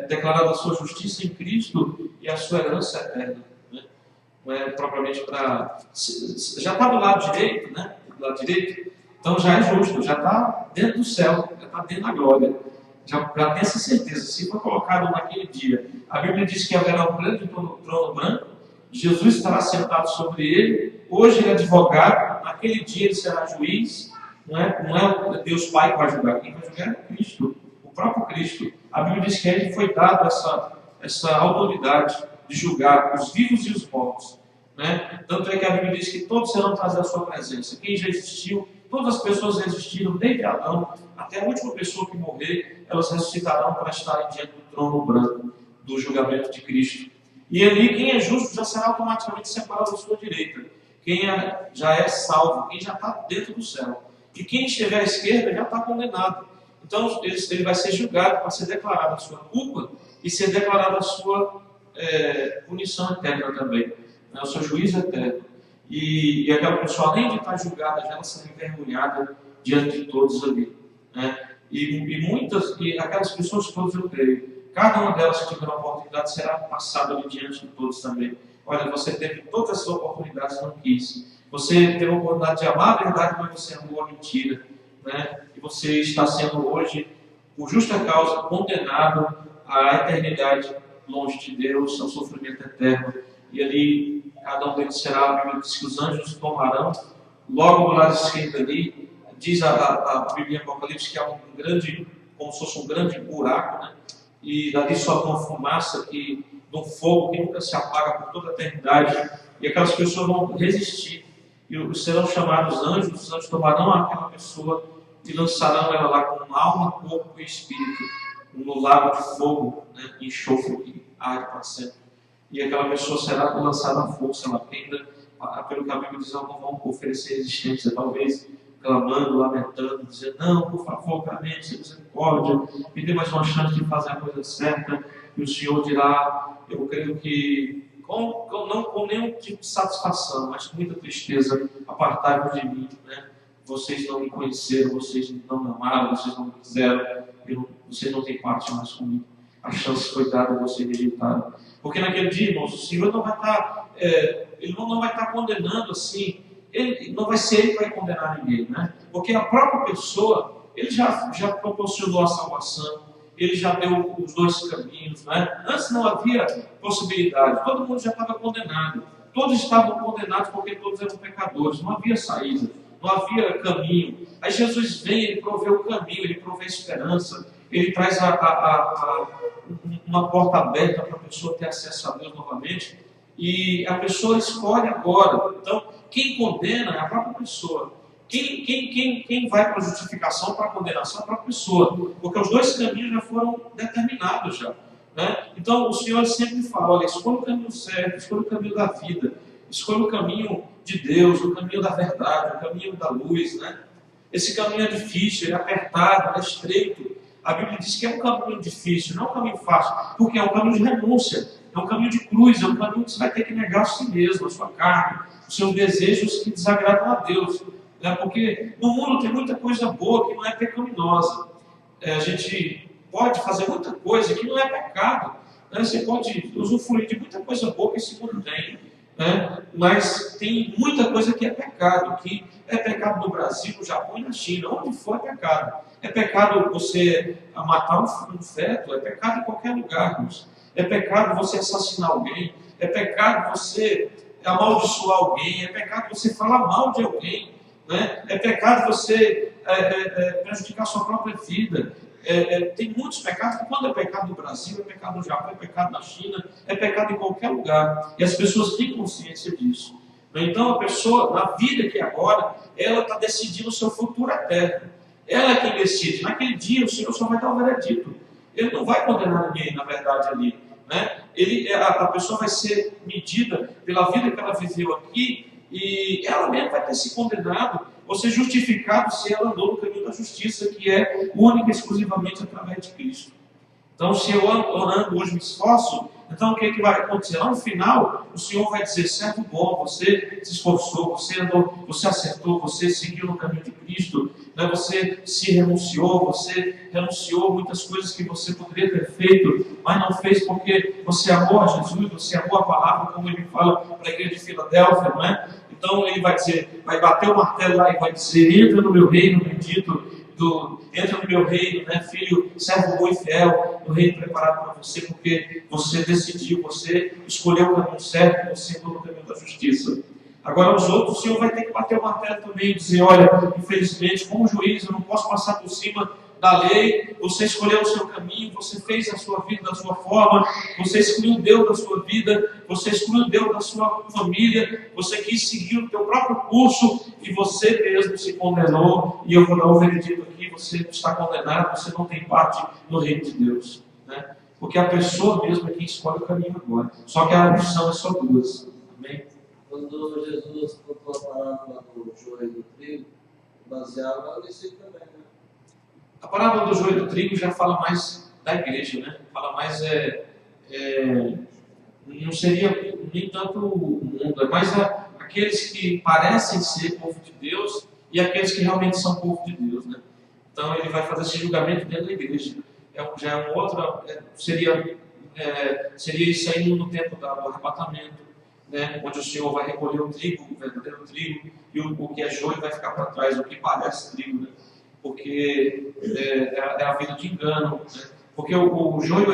declarada a sua justiça em Cristo e a sua herança eterna. Né? Não é propriamente para... Já está do lado direito, né? Do lado direito, então já é justo, já está dentro do céu, já está dentro da glória. Já tem essa certeza, se for colocado naquele dia. A Bíblia diz que haverá um grande trono branco, Jesus estará sentado sobre ele, hoje ele é advogado, naquele dia ele será juiz, não é Deus Pai que vai julgar, quem vai julgar é Cristo, o próprio Cristo. A Bíblia diz que a ele foi dado essa autoridade de julgar os vivos e os mortos. Né? Tanto é que a Bíblia diz que todos serão trazidos à sua presença. Quem já existiu, todas as pessoas existiram, desde Adão até a última pessoa que morrer, elas ressuscitarão para estarem diante do trono branco, do julgamento de Cristo. E ali, quem é justo já será automaticamente separado da sua direita. Quem já é salvo, quem já está dentro do céu. E quem estiver à esquerda já está condenado. Então, ele vai ser julgado para ser declarada a sua culpa e ser declarada a sua punição eterna também. Né? O seu juízo eterno. E aquela pessoa, além de estar julgada, já ela será envergonhada diante de todos ali. Né? E aquelas pessoas todas, eu creio, cada uma delas que tiver a oportunidade será passada ali diante de todos também. Olha, você teve todas essas oportunidades e não quis. Você teve a oportunidade de amar a verdade, mas você amou a mentira. né? E você está sendo hoje, por justa causa, condenado à eternidade longe de Deus, ao sofrimento eterno. E ali, cada um deles será, a Bíblia diz que os anjos tomarão, logo do lado esquerdo ali, diz a Bíblia em Apocalipse que há um grande, como se fosse um grande buraco, né? E dali sobe uma fumaça de um fogo que nunca se apaga por toda a eternidade, e aquelas pessoas vão resistir, e serão chamados anjos, os anjos tomarão aquela pessoa e lançarão ela lá com alma, corpo e espírito, no lago de fogo, né, e enxofre que arde para sempre. E aquela pessoa será lançada à força, ela ainda, pelo que a Bíblia diz, não vão oferecer resistência, talvez clamando, lamentando, dizendo, não, por favor, clemente, misericórdia, me dê mais uma chance de fazer a coisa certa. E o Senhor dirá, eu creio que, não com nenhum tipo de satisfação, mas com muita tristeza, apartai-vos de mim, né? Vocês não me conheceram, vocês não me amaram, vocês não me quiseram, vocês não têm parte mais comigo. A chance foi dada a vocês rejeitaram. Porque naquele dia, irmãos, o Senhor não vai estar, Ele não vai estar condenando assim, não vai ser Ele que vai condenar ninguém, né? Porque a própria pessoa, Ele já proporcionou a salvação, Ele já deu os dois caminhos, né? Antes não havia possibilidade, todo mundo já estava condenado, todos estavam condenados porque todos eram pecadores, não havia saída, não havia caminho. Aí Jesus vem, Ele provê o caminho, Ele provê a esperança, Ele traz uma porta aberta para a pessoa ter acesso a Deus novamente, e a pessoa escolhe agora. Então, quem condena é a própria pessoa. Quem vai para a justificação, para a condenação é a própria pessoa, porque os dois caminhos já foram determinados já, né? Então o Senhor sempre fala, olha, escolha o caminho certo, escolha o caminho da vida, escolha o caminho de Deus, o caminho da verdade, o caminho da luz, né? Esse caminho é difícil, ele é apertado, é estreito. A Bíblia diz que é um caminho difícil, não é um caminho fácil, porque é um caminho de renúncia, é um caminho de cruz, é um caminho que você vai ter que negar a si mesmo, a sua carne, os seus desejos que desagradam a Deus. Porque no mundo tem muita coisa boa que não é pecaminosa. A gente pode fazer muita coisa que não é pecado, né? Você pode usufruir de muita coisa boa que esse mundo tem, né? Mas tem muita coisa que é pecado no Brasil, no Japão e na China. Onde for é pecado. É pecado você matar um feto, é pecado em qualquer lugar, irmãos. É pecado você assassinar alguém, é pecado você amaldiçoar alguém, é pecado você falar mal de alguém, né? É pecado você prejudicar a sua própria vida. Tem muitos pecados que, quando é pecado no Brasil, é pecado no Japão, é pecado na China, é pecado em qualquer lugar. E as pessoas têm consciência disso. Então a pessoa, na vida que é agora, ela está decidindo o seu futuro eterno. Ela é quem decide. Naquele dia o Senhor só vai dar o veredito. Ele não vai condenar ninguém, na verdade, ali, né? A pessoa vai ser medida pela vida que ela viveu aqui, e ela mesma vai ter se condenado ou ser justificado se ela andou no caminho da justiça, que é única e exclusivamente através de Cristo. Então, se eu ando hoje, me esforço, então o que vai acontecer? Lá no final, o Senhor vai dizer, servo bom, você se esforçou, você andou, você acertou, você seguiu no caminho de Cristo, né? Você se renunciou, você renunciou muitas coisas que você poderia ter feito, mas não fez porque você amou a Jesus, você amou a palavra, como ele fala para a igreja de Filadélfia, não é? Então ele vai dizer, vai bater o martelo lá e vai dizer, entra no meu reino bendito, entra no meu reino, né, filho, servo bom e fiel, no reino preparado para você, porque você decidiu, você escolheu o caminho certo, você andou no caminho da justiça. Agora os outros, o Senhor vai ter que bater o martelo também e dizer, olha, infelizmente, como juiz, eu não posso passar por cima da lei, você escolheu o seu caminho, você fez a sua vida da sua forma, você excluiu Deus da sua vida, você excluiu Deus da sua família, você quis seguir o teu próprio curso e você mesmo se condenou, e eu vou dar um veredito aqui, você está condenado, você não tem parte no reino de Deus, né? Porque a pessoa mesmo é quem escolhe o caminho agora, só que a opção é só duas, amém? Quando Jesus contou a parábola do joio e do trigo, baseava nisso aí também, né? A parábola do joio e do trigo já fala mais da igreja, né? Fala mais, não seria nem tanto o mundo, é mais aqueles que parecem ser povo de Deus e aqueles que realmente são povo de Deus, né? Então ele vai fazer esse julgamento dentro da igreja. Já é um outro, seria isso aí no tempo do arrebatamento, né? Onde o Senhor vai recolher o trigo, o verdadeiro trigo, e o que é joio vai ficar para trás, o que parece trigo, né? porque é a vida de engano, né? Porque o joio,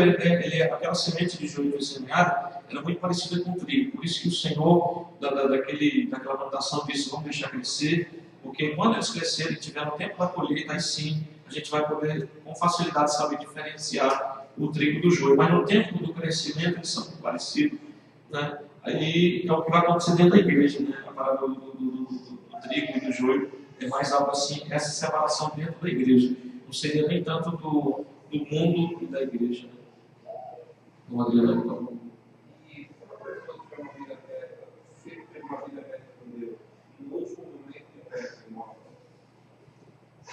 aquela semente de joio que foi semeada, era muito parecida com o trigo. Por isso que o Senhor, daquela plantação, disse: vamos deixar crescer, porque quando eles crescerem e tiver no tempo da colheita, aí sim a gente vai poder com facilidade saber diferenciar o trigo do joio. Mas no tempo do crescimento eles são muito parecidos, né? Aí é o que vai acontecer dentro da igreja, né? A parada do trigo e do joio é mais algo assim, essa separação dentro da igreja. Não seria nem tanto do mundo e da igreja, né? Não, Adriano, então. E uma pessoa que tem uma vida reta, sempre tem uma vida reta com Deus, no último momento ele morre.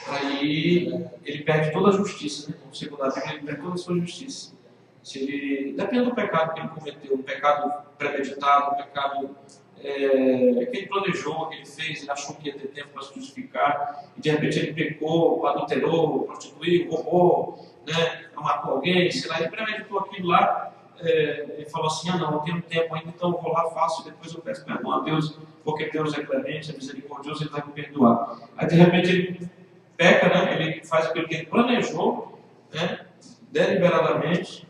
Aí ele perde toda a justiça, né? Como segundo a Bíblia, ele perde toda a sua justiça. Se ele, depende do pecado que ele cometeu, um pecado premeditado, um pecado que ele planejou, que ele fez, ele achou que ia ter tempo para se justificar, e de repente ele pecou, adulterou, prostituiu, roubou, né? Matou alguém, sei lá, ele premeditou aquilo lá. Ele falou assim: não, eu tenho tempo ainda, então eu vou lá, faço e depois eu peço perdão a Deus, porque Deus é clemente, é misericordioso, ele vai me perdoar. Aí de repente ele peca, né? Ele faz aquilo que ele planejou, né? Deliberadamente,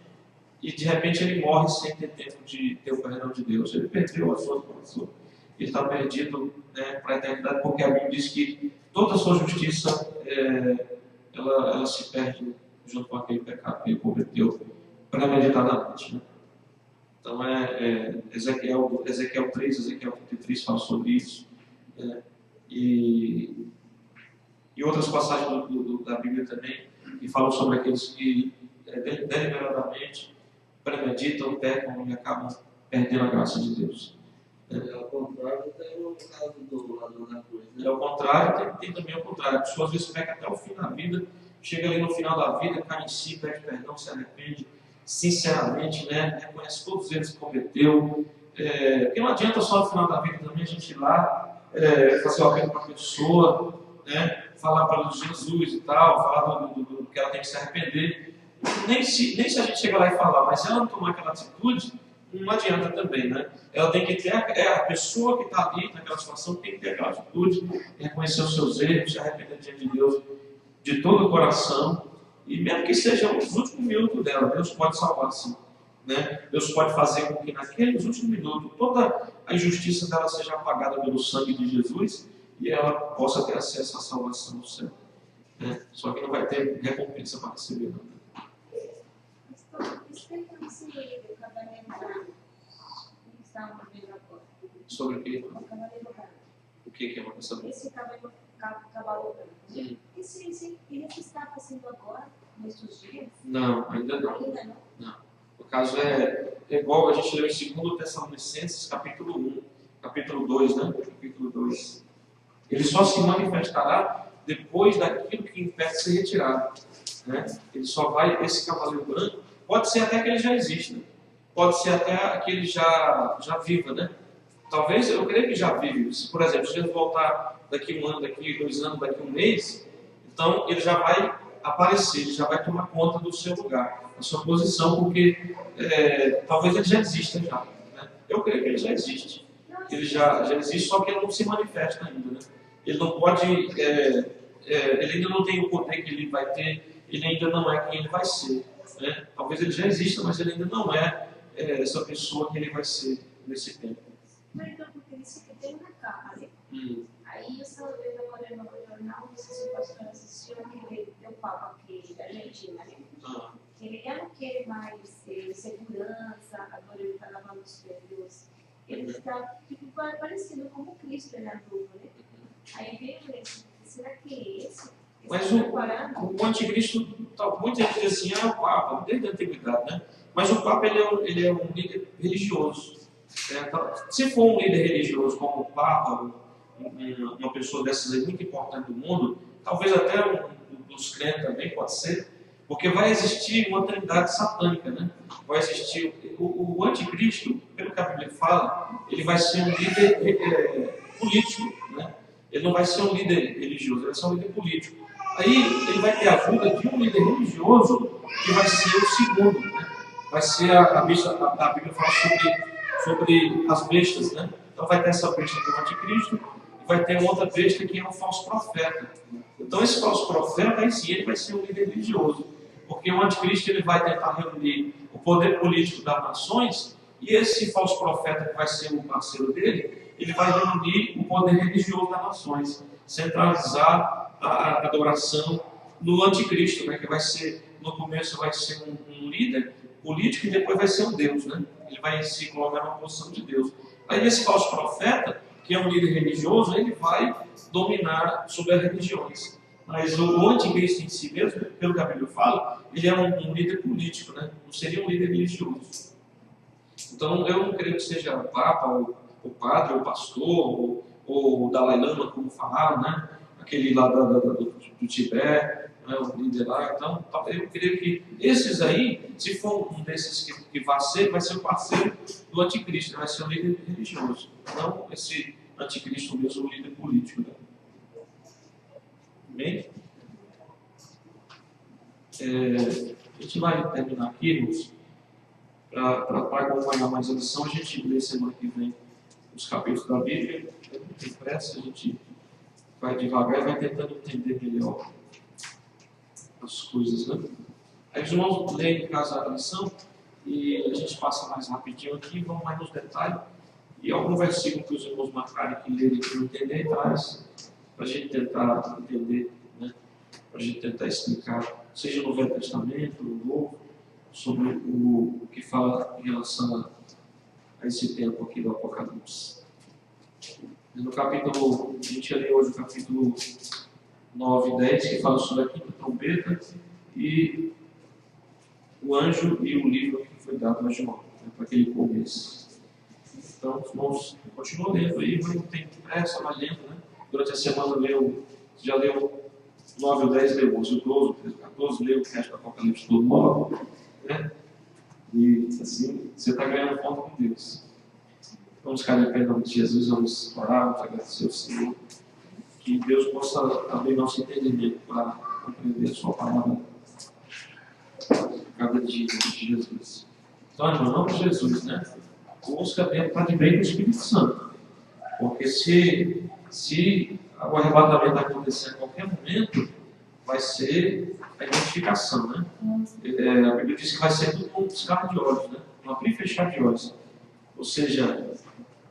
e de repente ele morre sem ter tempo de ter o perdão de Deus. Ele perdeu a sua salvação. Ele está perdido, né, para a eternidade, porque a Bíblia diz que toda a sua justiça ela se perde junto com aquele pecado que ele cometeu premeditadamente, né? Então Ezequiel 3, Ezequiel 33 fala sobre isso, né? E outras passagens da Bíblia também que falam sobre aqueles que deliberadamente premeditam, pecam e acabam perdendo a graça de Deus. Ao contrário, tem o caso do ladrão da cruz, né? Ao contrário, tem também o contrário. A pessoa às vezes peca até o fim da vida, chega ali no final da vida, cai em si, pede perdão, se arrepende sinceramente, né? Reconhece todos eles que cometeu. Porque não adianta só no final da vida também a gente ir lá, fazer o apelo para a pessoa, né? Falar para Jesus e tal, falar do que ela tem que se arrepender. Nem se a gente chegar lá e falar, mas se ela não tomar aquela atitude, não adianta também, né? Ela tem que ter, a pessoa que está ali naquela situação tem que ter aquela atitude, reconhecer os seus erros, se arrepender diante de Deus de todo o coração, e mesmo que seja os últimos minutos dela, Deus pode salvar sim, né? Deus pode fazer com que naqueles últimos minutos toda a injustiça dela seja apagada pelo sangue de Jesus e ela possa ter acesso à salvação do céu, né? Só que não vai ter recompensa para receber, não. Sobre o que? O que é uma pessoa? Esse cavalo branco. Esse ele está fazendo agora, nesses dias? Não, ainda não. Ainda não? Não. O caso é igual a gente leu em 2 Tessalonicenses, capítulo 1, capítulo 2, né? Capítulo 2. Ele só se manifestará depois daquilo que impede ser retirado, né? Ele só vai, esse cavaleiro branco, pode ser até que ele já exista, pode ser até que ele já viva, né? Talvez, eu creio que já vive. Se, por exemplo, se ele voltar daqui 1 ano, daqui 2 anos, daqui 1 mês, então ele já vai aparecer, ele já vai tomar conta do seu lugar, da sua posição, porque talvez ele já exista já, né? Eu creio que ele já existe. Ele já existe, só que ele não se manifesta ainda, né? Ele não pode, ele ainda não tem o poder que ele vai ter, ele ainda não é quem ele vai ser, né? Talvez ele já exista, mas ele ainda não é essa pessoa que ele vai ser nesse tempo. Mas então, porque isso que tem uma capa, né? Aí eu estava vendo agora no jornal, não sei se o pastor assistiu, aquele do Papa aqui da Argentina, né? Ele já não quer mais segurança, agora ele está lavando os pés. Ele está tipo, parecido como Cristo na dúvida, né? Aí veio esse, será que é esse? Mas o anticristo, muita gente diz assim, é o Papa, desde a antiguidade, né? Mas o Papa ele é um líder religioso. Se for um líder religioso como o Papa, uma pessoa dessas aí muito importante do mundo, talvez até um dos crentes também pode ser, porque vai existir uma trindade satânica, né? Vai existir o anticristo, pelo que a Bíblia fala, ele vai ser um líder político, né? Ele não vai ser um líder religioso, ele vai ser um líder político. Aí ele vai ter a ajuda de um líder religioso que vai ser o segundo, né? Vai ser a Bíblia fala sobre as bestas, né? Então vai ter essa besta que é o anticristo, e vai ter outra besta que é um falso profeta. Então esse falso profeta, aí sim, ele vai ser um líder religioso. Porque o anticristo ele vai tentar reunir o poder político das nações, e esse falso profeta que vai ser o parceiro dele, ele vai reunir o poder religioso das nações, centralizar a adoração no anticristo, né, que vai ser, no começo vai ser um líder político e depois vai ser um Deus, né? Ele vai se colocar na posição de Deus. Aí esse falso profeta, que é um líder religioso, ele vai dominar sobre as religiões. Mas o anticristo em si mesmo, pelo que a Bíblia fala, ele é um líder político, né? Não seria um líder religioso. Então eu não creio que seja o Papa, o padre, o pastor, ou o Dalai Lama, como falaram, né? Aquele lá do Tibete, né? O líder lá. Então eu creio que esses aí, se for um desses que vai ser o parceiro do anticristo, vai ser um líder religioso. Não esse anticristo mesmo, o líder político, né? Bem, a gente vai terminar aqui, irmãos, para acompanhar mais a lição. A gente lê semana que vem os capítulos da Bíblia. Não tem pressa, a gente vai devagar e vai tentando entender melhor as coisas, né? Aí os irmãos leem em casa a lição e a gente passa mais rapidinho aqui, vamos mais nos detalhes. E algum versículo que os irmãos marcarem que lerem para entender, traz para a gente tentar entender, né? Para a gente tentar explicar, seja no Velho Testamento, no Novo, sobre o que fala em relação a esse tempo aqui do Apocalipse. No capítulo, a gente lê hoje o capítulo 9 e 10, que fala sobre a quinta trombeta e o anjo e o livro que foi dado a João, né, para aquele começo. Então, os irmãos continuam lendo aí, não tem pressa, vai lendo, né? Durante a semana já leu 9 ou 10, leu 11 ou 12, 13 ou 14, leu o resto do Apocalipse todo logo, né? E assim, você está ganhando ponto com Deus. Vamos ficar de pé em nome de Jesus, vamos orar, vamos agradecer ao Senhor. Que Deus possa abrir nosso entendimento para compreender a sua palavra cada dia, em nome de Jesus. Então, em nome de Jesus, né? Busca estar de bem com o Espírito Santo. Porque se o arrebatamento acontecer a qualquer momento, vai ser a identificação, né? A Bíblia diz que vai ser tudo um piscar de olhos, né? Um abrir e fechar de olhos. Ou seja,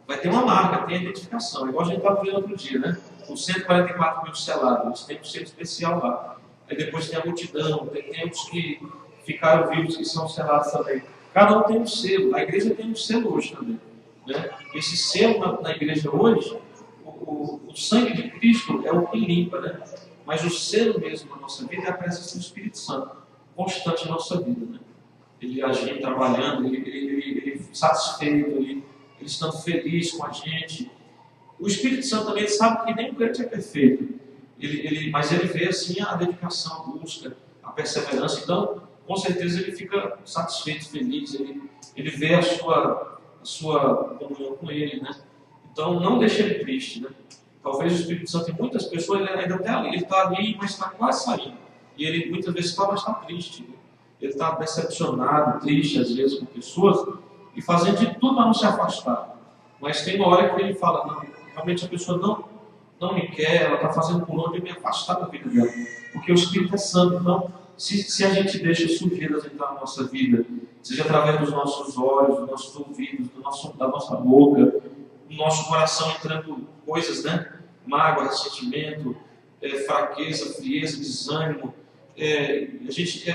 vai ter uma marca, tem a identificação. Igual a gente estava vendo outro dia, né? Os 144 mil selados, eles têm um selo especial lá. Aí depois tem a multidão, tem os que ficaram vivos, que são selados também. Cada um tem um selo. A igreja tem um selo hoje também, né? Esse selo na igreja hoje, o sangue de Cristo é o que limpa, né? Mas o selo mesmo na nossa vida é a presença do Espírito Santo, constante na nossa vida, né? Ele agindo, trabalhando, ele satisfeito, ele estando feliz com a gente. O Espírito Santo também sabe que nem o crente é perfeito, mas ele vê assim a dedicação, a busca, a perseverança. Então, com certeza ele fica satisfeito, feliz, ele vê a sua comunhão com ele, né? Então, não deixe ele triste, né? Talvez o Espírito Santo, em muitas pessoas, ele ainda está ali, mas está quase saindo. E ele muitas vezes está triste, né? Ele está decepcionado, triste às vezes com pessoas e fazendo de tudo para não se afastar. Mas tem uma hora que ele fala, não, realmente a pessoa não me quer, ela está fazendo por onde eu me afastar da vida dela. Porque o Espírito é santo. Então, se a gente deixa sujeiras entrar na nossa vida, seja através dos nossos olhos, dos nossos ouvidos, da nossa boca, do nosso coração entrando coisas, né? Mágoa, ressentimento, fraqueza, frieza, desânimo,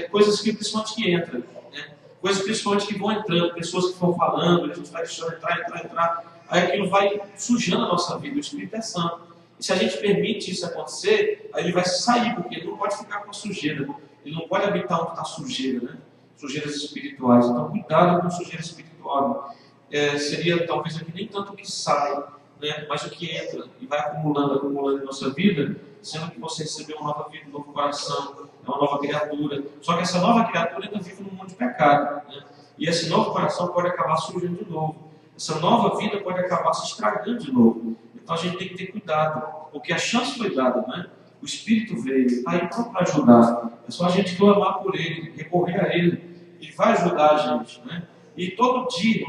coisas que principalmente que entram, né? Coisas principalmente que vão entrando, pessoas que vão falando, a gente vai deixando entrar, aí aquilo vai sujando a nossa vida. O Espírito é santo. E se a gente permite isso acontecer, aí ele vai sair, porque ele não pode ficar com a sujeira. Ele não pode habitar onde está sujeira, né? Sujeiras espirituais. Então, cuidado com sujeira espiritual. Seria talvez aqui nem tanto o que sai, né? Mas o que entra e vai acumulando em nossa vida, sendo que você recebeu uma nova vida, um novo coração, é uma nova criatura. Só que essa nova criatura ainda vive num mundo de pecado, né? E esse novo coração pode acabar surgindo de novo. Essa nova vida pode acabar se estragando de novo. Então a gente tem que ter cuidado, porque a chance foi dada, né? O Espírito veio, está aí para ajudar. É só a gente clamar por Ele, recorrer a Ele. Ele vai ajudar a gente, né? E todo dia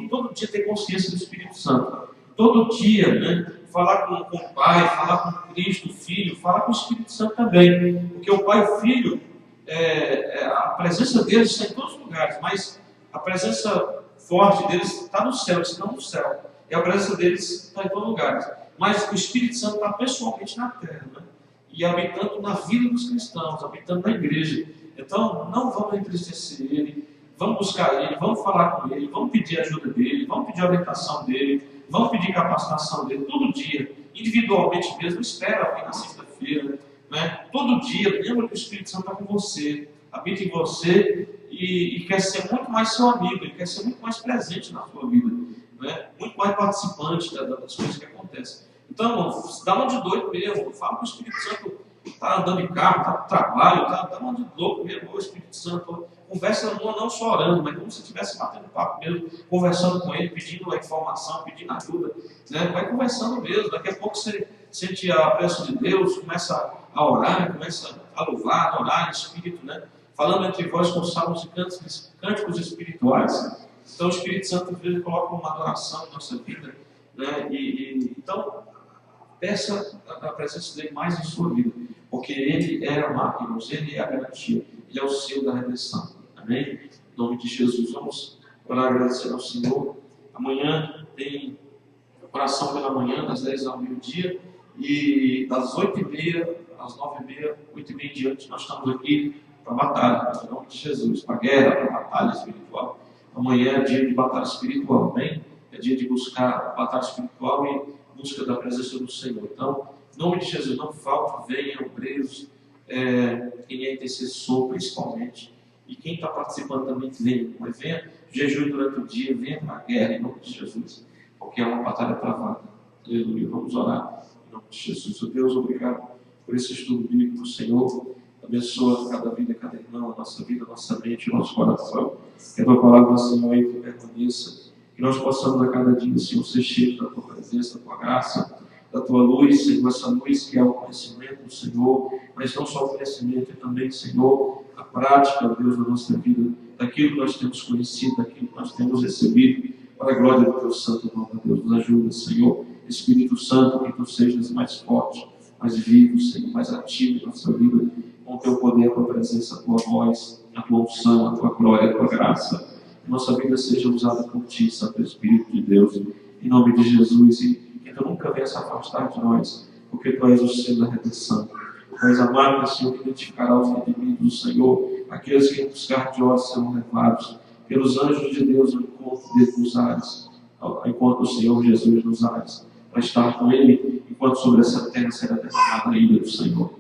ter consciência do Espírito Santo. Todo dia, né? falar com o Pai, falar com Cristo, o Filho, falar com o Espírito Santo também. Porque o Pai e o Filho, a presença deles está em todos os lugares, mas a presença forte deles está no céu, eles estão no céu. E a presença deles está em todos os lugares. Mas o Espírito Santo está pessoalmente na terra, né? E habitando na vida dos cristãos, habitando na igreja. Então, não vamos entristecer ele, vamos buscar ele, vamos falar com ele, vamos pedir ajuda dele, vamos pedir orientação dele, vamos pedir capacitação dele todo dia, individualmente mesmo. Espera alguém na sexta-feira, né? Todo dia, lembra que o Espírito Santo está com você, habita em você e quer ser muito mais seu amigo, ele quer ser muito mais presente na sua vida, né? Muito mais participante das coisas que acontecem. Então, dá uma de doido mesmo, fala que o Espírito Santo está andando em carro, está no trabalho, dá uma de louco mesmo, o Espírito Santo. Conversa não só orando, mas como se estivesse batendo papo mesmo, conversando com ele, pedindo a informação, pedindo ajuda, né? Vai conversando mesmo. Daqui a pouco você sente a presença de Deus, começa a orar, começa a louvar, a adorar em espírito, né? Falando entre vós com salmos e cânticos espirituais. Então o Espírito Santo às vezes coloca uma adoração na nossa vida, né? Então peça a presença dele mais em sua vida, porque ele é a marca, irmãos, ele é a garantia, ele é o selo da redenção. Amém? Em nome de Jesus, vamos orar, agradecer ao Senhor. Amanhã tem oração pela manhã, das 10 ao meio-dia, e das 8h30 às 9h30, 8h30 em diante, nós estamos aqui para a batalha, em nome de Jesus, para a guerra, para a batalha espiritual. Amanhã é dia de batalha espiritual, amém? É dia de buscar a batalha espiritual e busca da presença do Senhor. Então, em nome de Jesus, não falte, venham presos, quem é intercessor principalmente, e quem está participando também venha, mas venha jejum durante o dia, venha para a guerra em nome de Jesus, porque é uma batalha travada. Aleluia, vamos orar em nome de Jesus. Oh Deus, obrigado por esse estudo bíblico, Senhor. Abençoa cada vida, cada irmão, a nossa vida, a nossa mente, o nosso coração. Que a tua palavra, Senhor, entre permaneça. Que nós possamos a cada dia, Senhor, ser cheios da tua presença, da tua graça, da tua luz, Senhor, essa luz que é o conhecimento do Senhor, mas não só o conhecimento, e também, Senhor, a prática, Deus, da nossa vida, daquilo que nós temos conhecido, daquilo que nós temos recebido, para a glória do teu santo nome, Deus. Nos ajuda, Senhor. Espírito Santo, que tu sejas mais forte, mais vivo, Senhor, mais ativo em nossa vida, com o teu poder, a tua presença, a tua voz, a tua unção, a tua glória, a tua graça. Que nossa vida seja usada por ti, Santo Espírito de Deus, em nome de Jesus, e que tu nunca venha se afastar de nós, porque tu és o selo da redenção. Tu és a marca, Senhor, que identificará os inimigos do Senhor, aqueles que em buscar de nós serão levados pelos anjos de Deus ao encontro dele nos ares, ao encontro do Senhor Jesus nos ares, para estar com ele, enquanto sobre essa terra será derramada a ira do Senhor.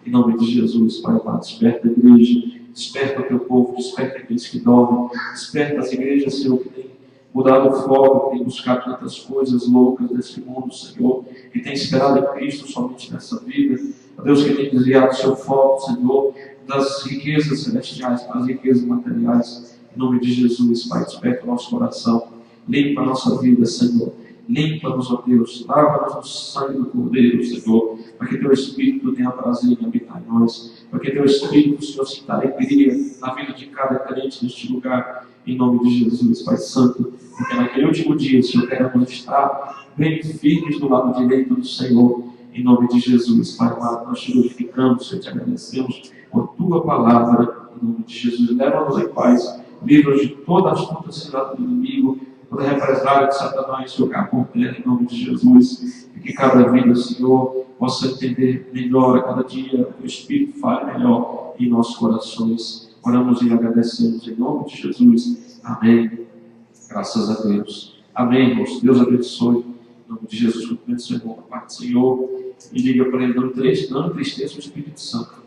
Em nome de Jesus, Pai amado, desperta a igreja, desperta o teu povo, desperta aqueles que dormem, desperta as igrejas, Senhor, que têm mudado o foco, que têm buscado tantas coisas loucas desse mundo, Senhor, que têm esperado em Cristo somente nessa vida. Ó Deus, que tem desviado o seu foco, Senhor, das riquezas celestiais para as riquezas materiais. Em nome de Jesus, Pai, desperta o nosso coração, limpa a nossa vida, Senhor. Limpa-nos, ó Deus, lava-nos no sangue do Cordeiro, Senhor, para que teu Espírito tenha prazer em habitar em nós, para que teu Espírito, Senhor, sinta alegria na vida de cada crente neste lugar, em nome de Jesus, Pai Santo, porque naquele último dia, Senhor, queremos estar bem firmes do lado direito do Senhor, em nome de Jesus, Pai amado, nós te glorificamos, Senhor, te agradecemos por tua palavra, em nome de Jesus, leva-nos em paz, livra-nos de toda a astuta cilada do inimigo, toda represália de Satanás jogar por terra em nome de Jesus, e que cada vida, Senhor, possa entender melhor a cada dia, que o Espírito fale melhor em nossos corações. Oramos e agradecemos em nome de Jesus. Amém. Graças a Deus. Amém, irmãos. Deus abençoe. Em nome de Jesus, cumprimento seu irmão da parte do Senhor. E diga para ele, não tristeza o Espírito Santo.